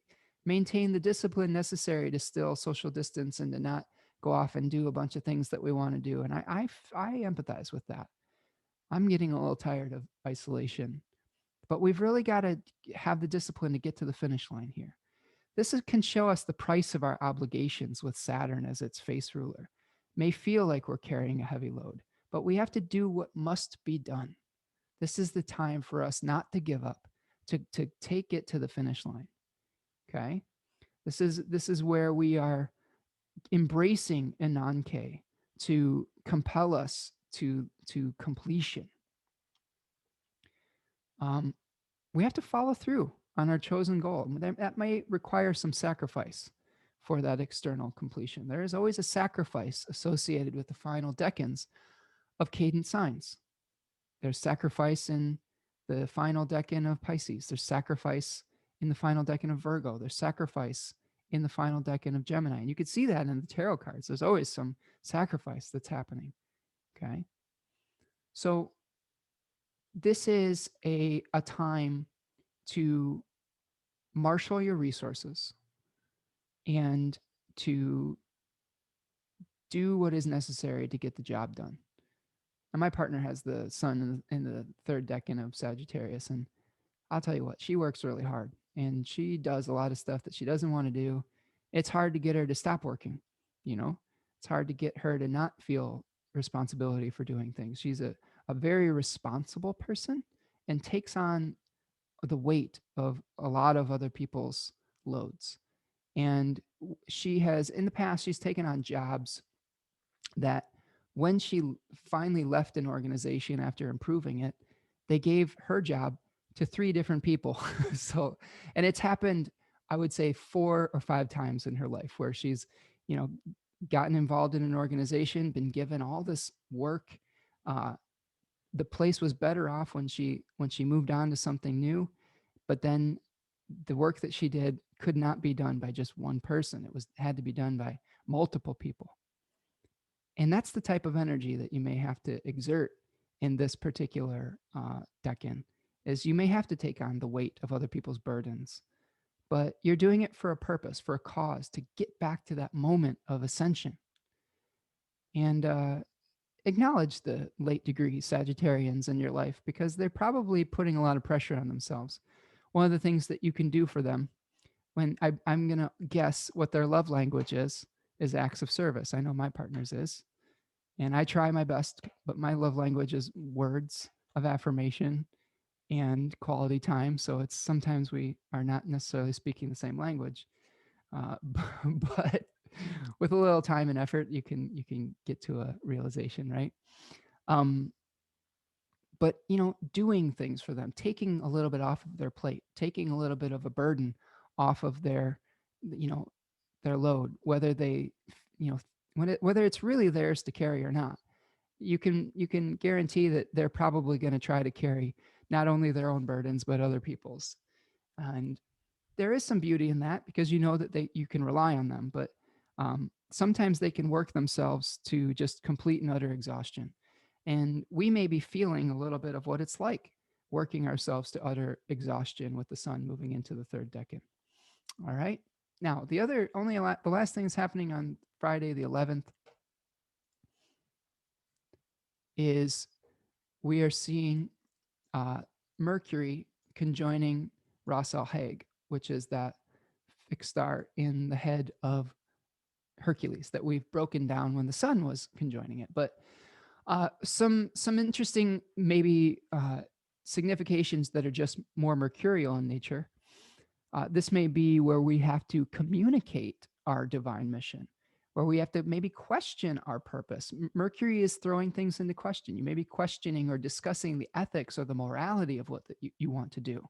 maintain the discipline necessary to still social distance and to not go off and do a bunch of things that we want to do. And I empathize with that. I'm getting a little tired of isolation, but we've really got to have the discipline to get to the finish line here. This can show us the price of our obligations with Saturn as its face ruler. May feel like we're carrying a heavy load, but we have to do what must be done. This is the time for us not to give up, to take it to the finish line. Okay? This is where we are embracing Ananke to compel us to completion. We have to follow through on our chosen goal. That may require some sacrifice for that external completion. There is always a sacrifice associated with the final decans of cadent signs. There's sacrifice in the final decan of Pisces. There's sacrifice in the final decan of Virgo. There's sacrifice in the final decan of Gemini. And you can see that in the tarot cards. There's always some sacrifice that's happening. Okay. So this is a time to marshal your resources and to do what is necessary to get the job done. And my partner has the sun in the third decan of Sagittarius, and I'll tell you what, she works really hard and she does a lot of stuff that she doesn't want to do. It's hard to get her to stop working. It's hard to get her to not feel responsibility for doing things. She's a very responsible person and takes on the weight of a lot of other people's loads. And she has, in the past, she's taken on jobs that when she finally left an organization after improving it, they gave her job to 3 different people. And it's happened, I would say 4 or 5 times in her life where she's, gotten involved in an organization, been given all this work. The place was better off when she moved on to something new, but then the work that she did could not be done by just one person. It had to be done by multiple people. And that's the type of energy that you may have to exert in this particular decan, is you may have to take on the weight of other people's burdens, but you're doing it for a purpose, for a cause, to get back to that moment of ascension. And acknowledge the late degree Sagittarians in your life because they're probably putting a lot of pressure on themselves. One of the things that you can do for them, when I'm going to guess what their love language is acts of service. I know my partner's is. And I try my best, but my love language is words of affirmation and quality time. So it's sometimes we are not necessarily speaking the same language. But with a little time and effort, you can get to a realization, right? But doing things for them, taking a little bit off of their plate, taking a little bit of a burden off of their load, whether they, whether it's really theirs to carry or not. You can guarantee that they're probably going to try to carry not only their own burdens but other people's. And there is some beauty in that because you know that you can rely on them. But Sometimes they can work themselves to just complete and utter exhaustion. And we may be feeling a little bit of what it's like working ourselves to utter exhaustion with the sun moving into the third decan. All right. Now, the last thing that's happening on Friday the 11th is we are seeing Mercury conjoining Ras ALHAGUE, which is that fixed star in the head of Hercules that we've broken down when the sun was conjoining it. But some interesting maybe significations that are just more mercurial in nature. This may be where we have to communicate our divine mission, where we have to maybe question our purpose. Mercury is throwing things into question. You may be questioning or discussing the ethics or the morality of what you want to do.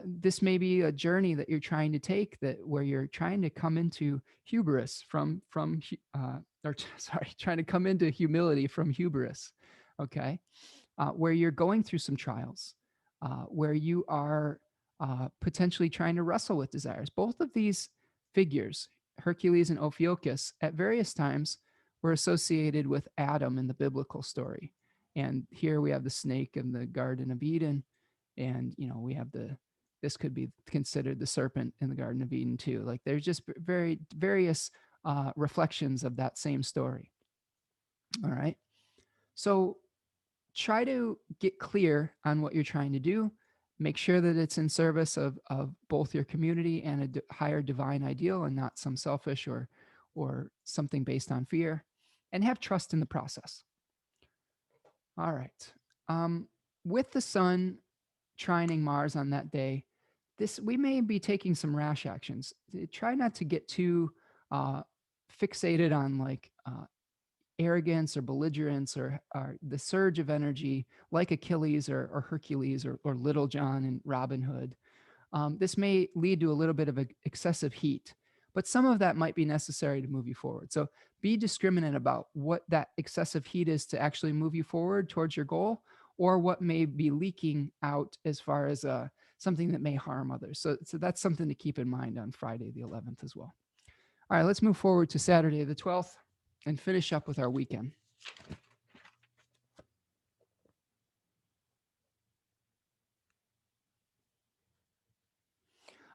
This may be a journey that you're trying to take where you're trying to come into hubris trying to come into humility from hubris. Okay. Where you're going through some trials, where you are potentially trying to wrestle with desires. Both of these figures, Hercules and Ophiuchus, at various times were associated with Adam in the biblical story. And here we have the snake in the Garden of Eden. And, we have this could be considered the serpent in the Garden of Eden too. Like there's just very various reflections of that same story. All right. So try to get clear on what you're trying to do. Make sure that it's in service of both your community and a higher divine ideal and not some selfish or something based on fear, and have trust in the process. All right. With the sun trining Mars on that day, we may be taking some rash actions. Try not to get too fixated on like arrogance or belligerence or the surge of energy like Achilles or Hercules or Little John and Robin Hood. This may lead to a little bit of excessive heat, but some of that might be necessary to move you forward. So be discriminate about what that excessive heat is to actually move you forward towards your goal, or what may be leaking out as far as something that may harm others. So that's something to keep in mind on Friday the 11th as well. All right, let's move forward to Saturday the 12th and finish up with our weekend.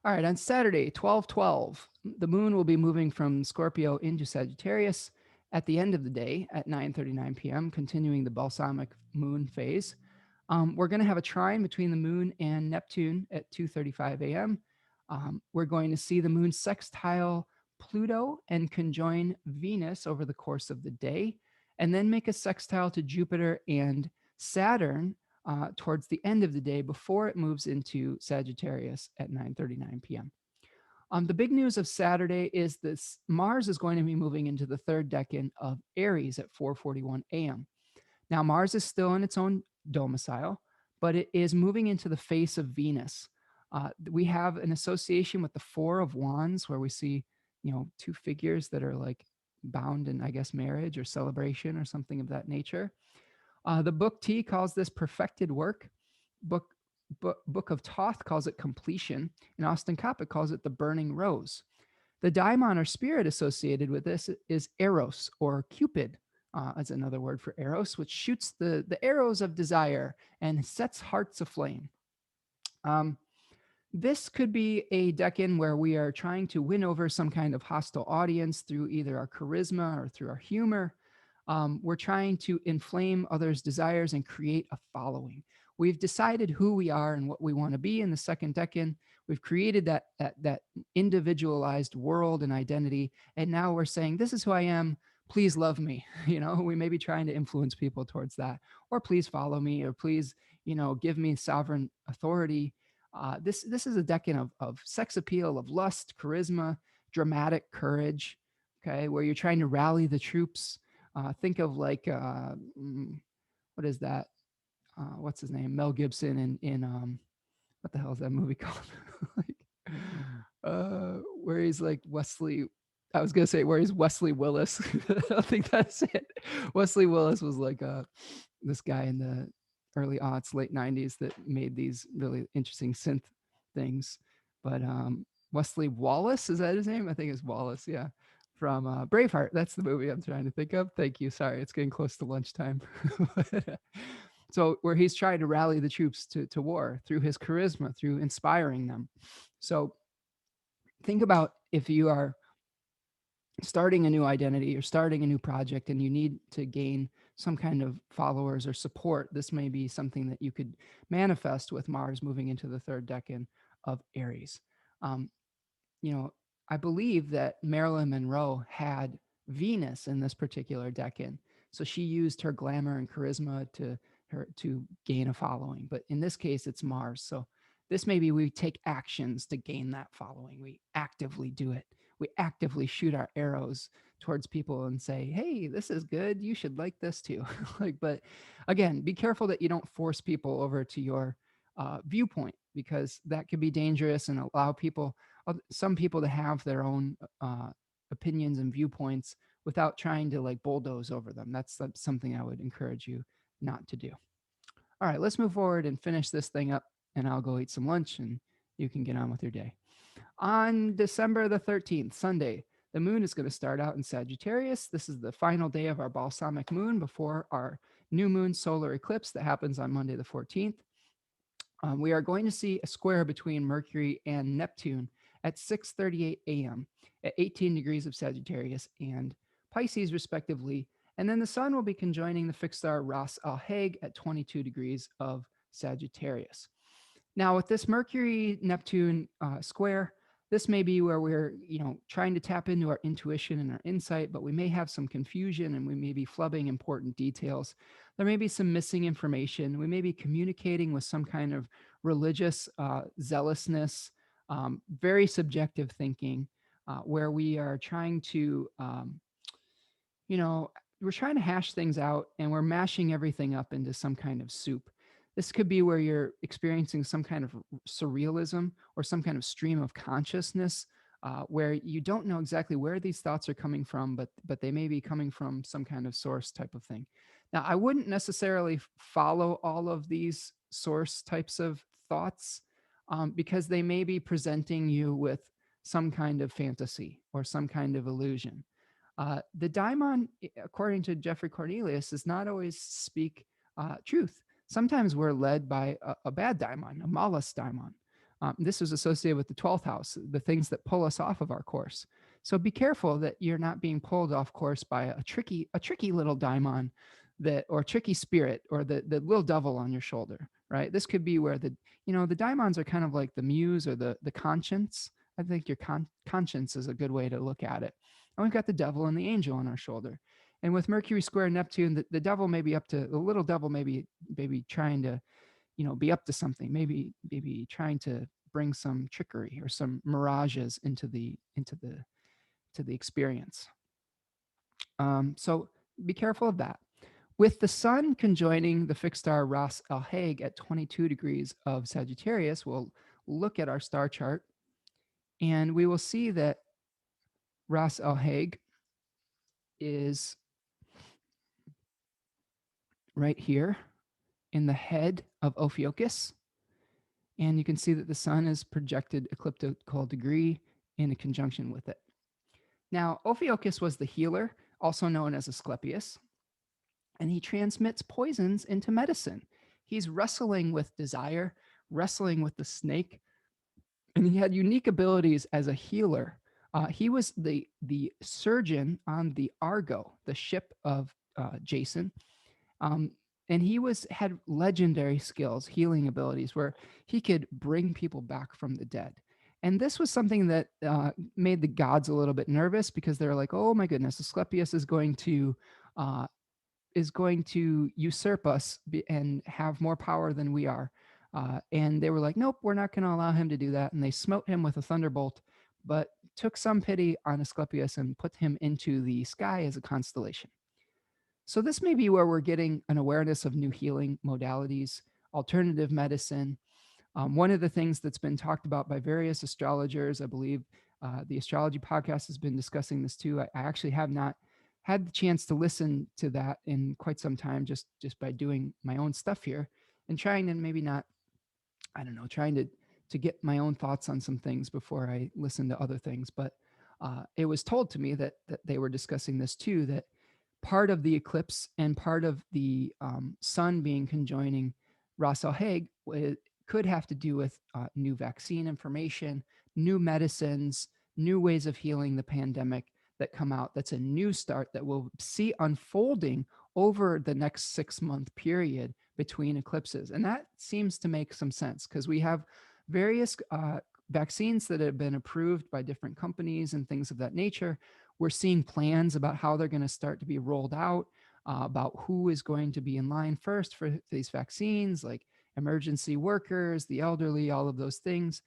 All right, on Saturday, 12/12, the moon will be moving from Scorpio into Sagittarius at the end of the day at 9:39 p.m., continuing the balsamic moon phase. We're going to have a trine between the moon and Neptune at 2:35 a.m. We're going to see the moon sextile Pluto and conjoin Venus over the course of the day, and then make a sextile to Jupiter and Saturn towards the end of the day before it moves into Sagittarius at 9:39 p.m. The big news of Saturday is this: Mars is going to be moving into the third decan of Aries at 4:41 a.m. Now, Mars is still in its own domicile, but it is moving into the face of Venus. We have an association with the Four of Wands, where we see, two figures that are like bound in, I guess, marriage or celebration or something of that nature. The Book T calls this perfected work. Book of Thoth calls it completion, and Austin Coppock calls it the burning rose. The daimon or spirit associated with this is Eros or Cupid, as another word for Eros, which shoots the arrows of desire and sets hearts aflame. This could be a decan where we are trying to win over some kind of hostile audience through either our charisma or through our humor. We're trying to inflame others' desires and create a following. We've decided who we are and what we want to be in the second decan. We've created that individualized world and identity, and now we're saying, this is who I am. Please love me. We may be trying to influence people towards that, or please follow me, or please, give me sovereign authority. This is a decan of sex appeal, of lust, charisma, dramatic courage. Okay, where you're trying to rally the troops. Think of like what is that? What's his name? Mel Gibson in what the hell is that movie called? Where he's like Wesley. I was gonna say where he's Wesley Willis. I don't think that's it. Wesley Willis was like this guy in the early aughts, late 90s that made these really interesting synth things. But Wesley Wallace, is that his name? I think it's Wallace. Yeah. from Braveheart. That's the movie I'm trying to think of. Thank you. Sorry, it's getting close to lunchtime. So where he's trying to rally the troops to war through his charisma, through inspiring them. So think about if you are starting a new identity or starting a new project and you need to gain some kind of followers or support, this may be something that you could manifest with Mars moving into the third decan of Aries. Um, you know, I believe that Marilyn Monroe had Venus in this particular decan. So she used her glamour and charisma to gain a following. But in this case, it's Mars. So this maybe we take actions to gain that following. We actively do it. We actively shoot our arrows towards people and say, hey, this is good. You should like this too. But again, be careful that you don't force people over to your viewpoint, because that could be dangerous and allow people, some people, to have their own opinions and viewpoints without trying to like bulldoze over them. That's something I would encourage you not to do. All right, let's move forward and finish this thing up, and I'll go eat some lunch and you can get on with your day. On December the 13th, Sunday, the moon is going to start out in Sagittarius. This is the final day of our balsamic moon before our new moon solar eclipse that happens on Monday the 14th. We are going to see a square between Mercury and Neptune at 6:38 a.m. at 18 degrees of Sagittarius and Pisces, respectively. And then the sun will be conjoining the fixed star Ras Alhague at 22 degrees of Sagittarius. Now, with this Mercury Neptune square, this may be where we're, trying to tap into our intuition and our insight, but we may have some confusion and we may be flubbing important details. There may be some missing information. We may be communicating with some kind of religious zealousness, very subjective thinking, where we are trying to, you know, we're trying to hash things out and we're mashing everything up into some kind of soup. This could be where you're experiencing some kind of surrealism or some kind of stream of consciousness, where you don't know exactly where these thoughts are coming from, but they may be coming from some kind of source type of thing. Now, I wouldn't necessarily follow all of these source types of thoughts, because they may be presenting you with some kind of fantasy or some kind of illusion. The daimon, according to Jeffrey Cornelius, does not always speak truth. Sometimes we're led by a bad daimon, a malus daimon. This is associated with the 12th house, the things that pull us off of our course. So be careful that you're not being pulled off course by a tricky little daimon, or tricky spirit, or the little devil on your shoulder, right? This could be where the daimons are kind of like the muse or the conscience. I think your conscience is a good way to look at it. And we've got the devil and the angel on our shoulder. And with Mercury square Neptune, the devil may be up to, the little devil maybe trying to, be up to something, maybe trying to bring some trickery or some mirages into the experience. So be careful of that. With the sun conjoining the fixed star Ras Alhague at 22 degrees of Sagittarius, we'll look at our star chart and we will see that Ras Alhague is right here in the head of Ophiuchus. And you can see that the sun is projected ecliptical degree in a conjunction with it. Now, Ophiuchus was the healer, also known as Asclepius, and he transmits poisons into medicine. He's wrestling with desire, wrestling with the snake, and he had unique abilities as a healer. He was the surgeon on the Argo, the ship of Jason. And he had legendary skills, healing abilities, where he could bring people back from the dead. And this was something that made the gods a little bit nervous, because they're like, "Oh my goodness, Asclepius is going to usurp us and have more power than we are." And they were like, "Nope, we're not going to allow him to do that." And they smote him with a thunderbolt, but took some pity on Asclepius and put him into the sky as a constellation. So this may be where we're getting an awareness of new healing modalities, alternative medicine. One of the things that's been talked about by various astrologers, I believe the Astrology podcast has been discussing this too. I actually have not had the chance to listen to that in quite some time, just by doing my own stuff here and trying to maybe not, trying to get my own thoughts on some things before I listen to other things. But it was told to me that they were discussing this too, that part of the eclipse and part of the sun being conjoining Ras al-Hag could have to do with new vaccine information, new medicines, new ways of healing the pandemic that come out. That's a new start that we'll see unfolding over the next 6-month period between eclipses. And that seems to make some sense because we have various vaccines that have been approved by different companies and things of that nature. We're seeing plans about how they're going to start to be rolled out, about who is going to be in line first for these vaccines, like emergency workers, the elderly, all of those things.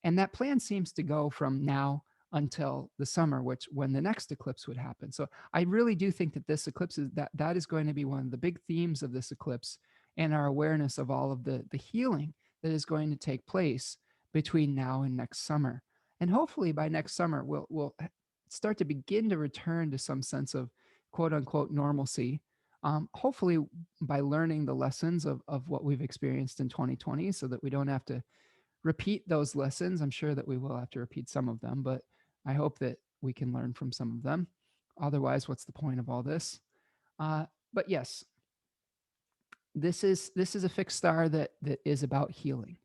And that plan seems to go from now until the summer, which when the next eclipse would happen. So I really do think that this eclipse is that is going to be one of the big themes of this eclipse, and our awareness of all of the healing that is going to take place between now and next summer. And hopefully by next summer, we'll start to begin to return to some sense of quote unquote normalcy. Hopefully by learning the lessons of what we've experienced in 2020 so that we don't have to repeat those lessons. I'm sure that we will have to repeat some of them, but I hope that we can learn from some of them. Otherwise, what's the point of all this? But yes, this is a fixed star that is about healing.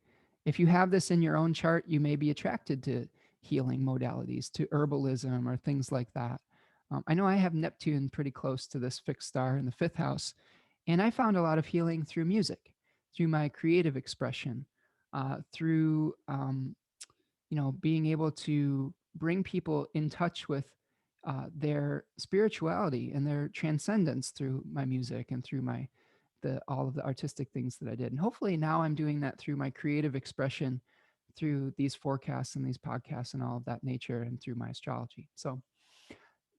If you have this in your own chart, you may be attracted to healing modalities, to herbalism or things like that. I know I have Neptune pretty close to this fixed star in the 5th house, and I found a lot of healing through music, through my creative expression, through being able to bring people in touch with their spirituality and their transcendence through my music and through all of the artistic things that I did. And hopefully now I'm doing that through my creative expression, through these forecasts and these podcasts and all of that nature, and through my astrology. So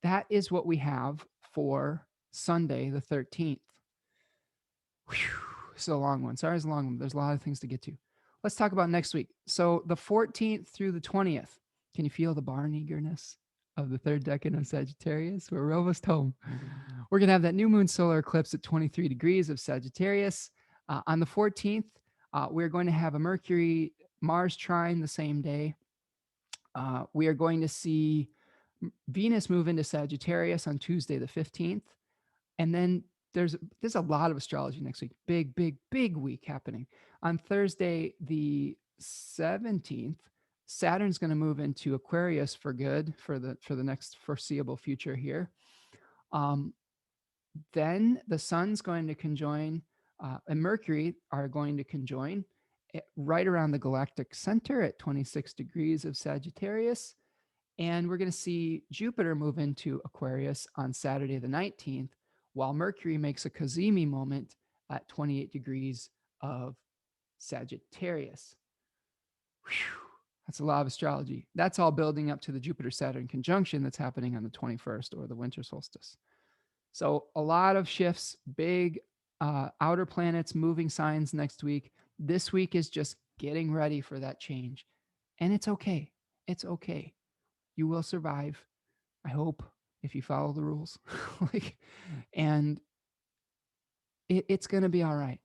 that is what we have for Sunday, the 13th. Whew, it's a long one. Sorry, it's a long one. There's a lot of things to get to. Let's talk about next week. So the 14th through the 20th. Can you feel the barn eagerness of the 3rd decan of Sagittarius? We're almost home. We're going to have that new moon solar eclipse at 23 degrees of Sagittarius. On the 14th, we're going to have a Mercury Mars trine the same day. We are going to see Venus move into Sagittarius on Tuesday the 15th. And then there's a lot of astrology next week. Big week happening. On Thursday the 17th, Saturn's going to move into Aquarius for good for the next foreseeable future here. Then the Sun's going to conjoin and Mercury are going to conjoin right around the galactic center at 26 degrees of Sagittarius. And we're going to see Jupiter move into Aquarius on Saturday the 19th, while Mercury makes a Cazimi moment at 28 degrees of Sagittarius. Whew, that's a lot of astrology. That's all building up to the Jupiter-Saturn conjunction that's happening on the 21st, or the winter solstice. So a lot of shifts, big outer planets, moving signs next week. This week is just getting ready for that change. And it's okay. It's okay. You will survive, I hope, if you follow the rules. And it's going to be all right.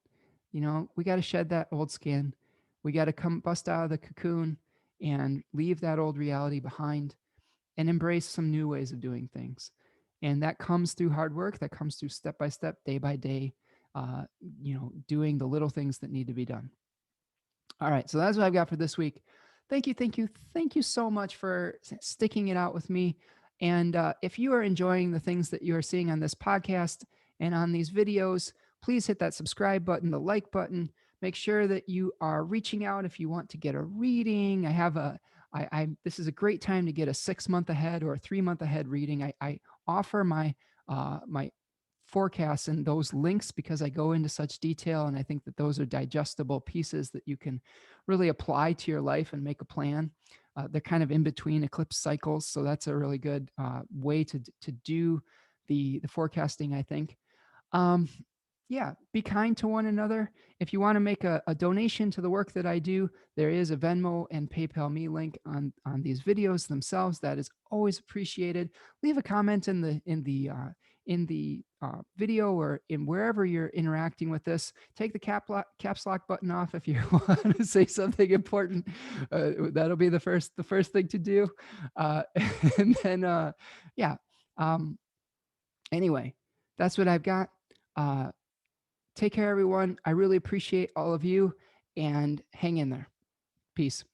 We got to shed that old skin. We got to come bust out of the cocoon and leave that old reality behind and embrace some new ways of doing things. And that comes through hard work. That comes through step by step, day by day, doing the little things that need to be done. All right. So that's what I've got for this week. Thank you so much for sticking it out with me. And if you are enjoying the things that you are seeing on this podcast and on these videos, please hit that subscribe button, the like button. Make sure that you are reaching out if you want to get a reading. This is a great time to get a 6-month ahead or a 3-month ahead reading. I offer my forecasts and those links because I go into such detail, and I think that those are digestible pieces that you can really apply to your life and make a plan. They're kind of in between eclipse cycles, so that's a really good way to do the forecasting, I think. Be kind to one another. If you want to make a donation to the work that I do, there is a Venmo and PayPal me link on these videos themselves. That is always appreciated. Leave a comment in the in the video or in wherever you're interacting with this, take the caps lock button off if you want to say something important. That'll be the first thing to do. And then, yeah. Anyway, that's what I've got. Take care, everyone. I really appreciate all of you, and hang in there. Peace.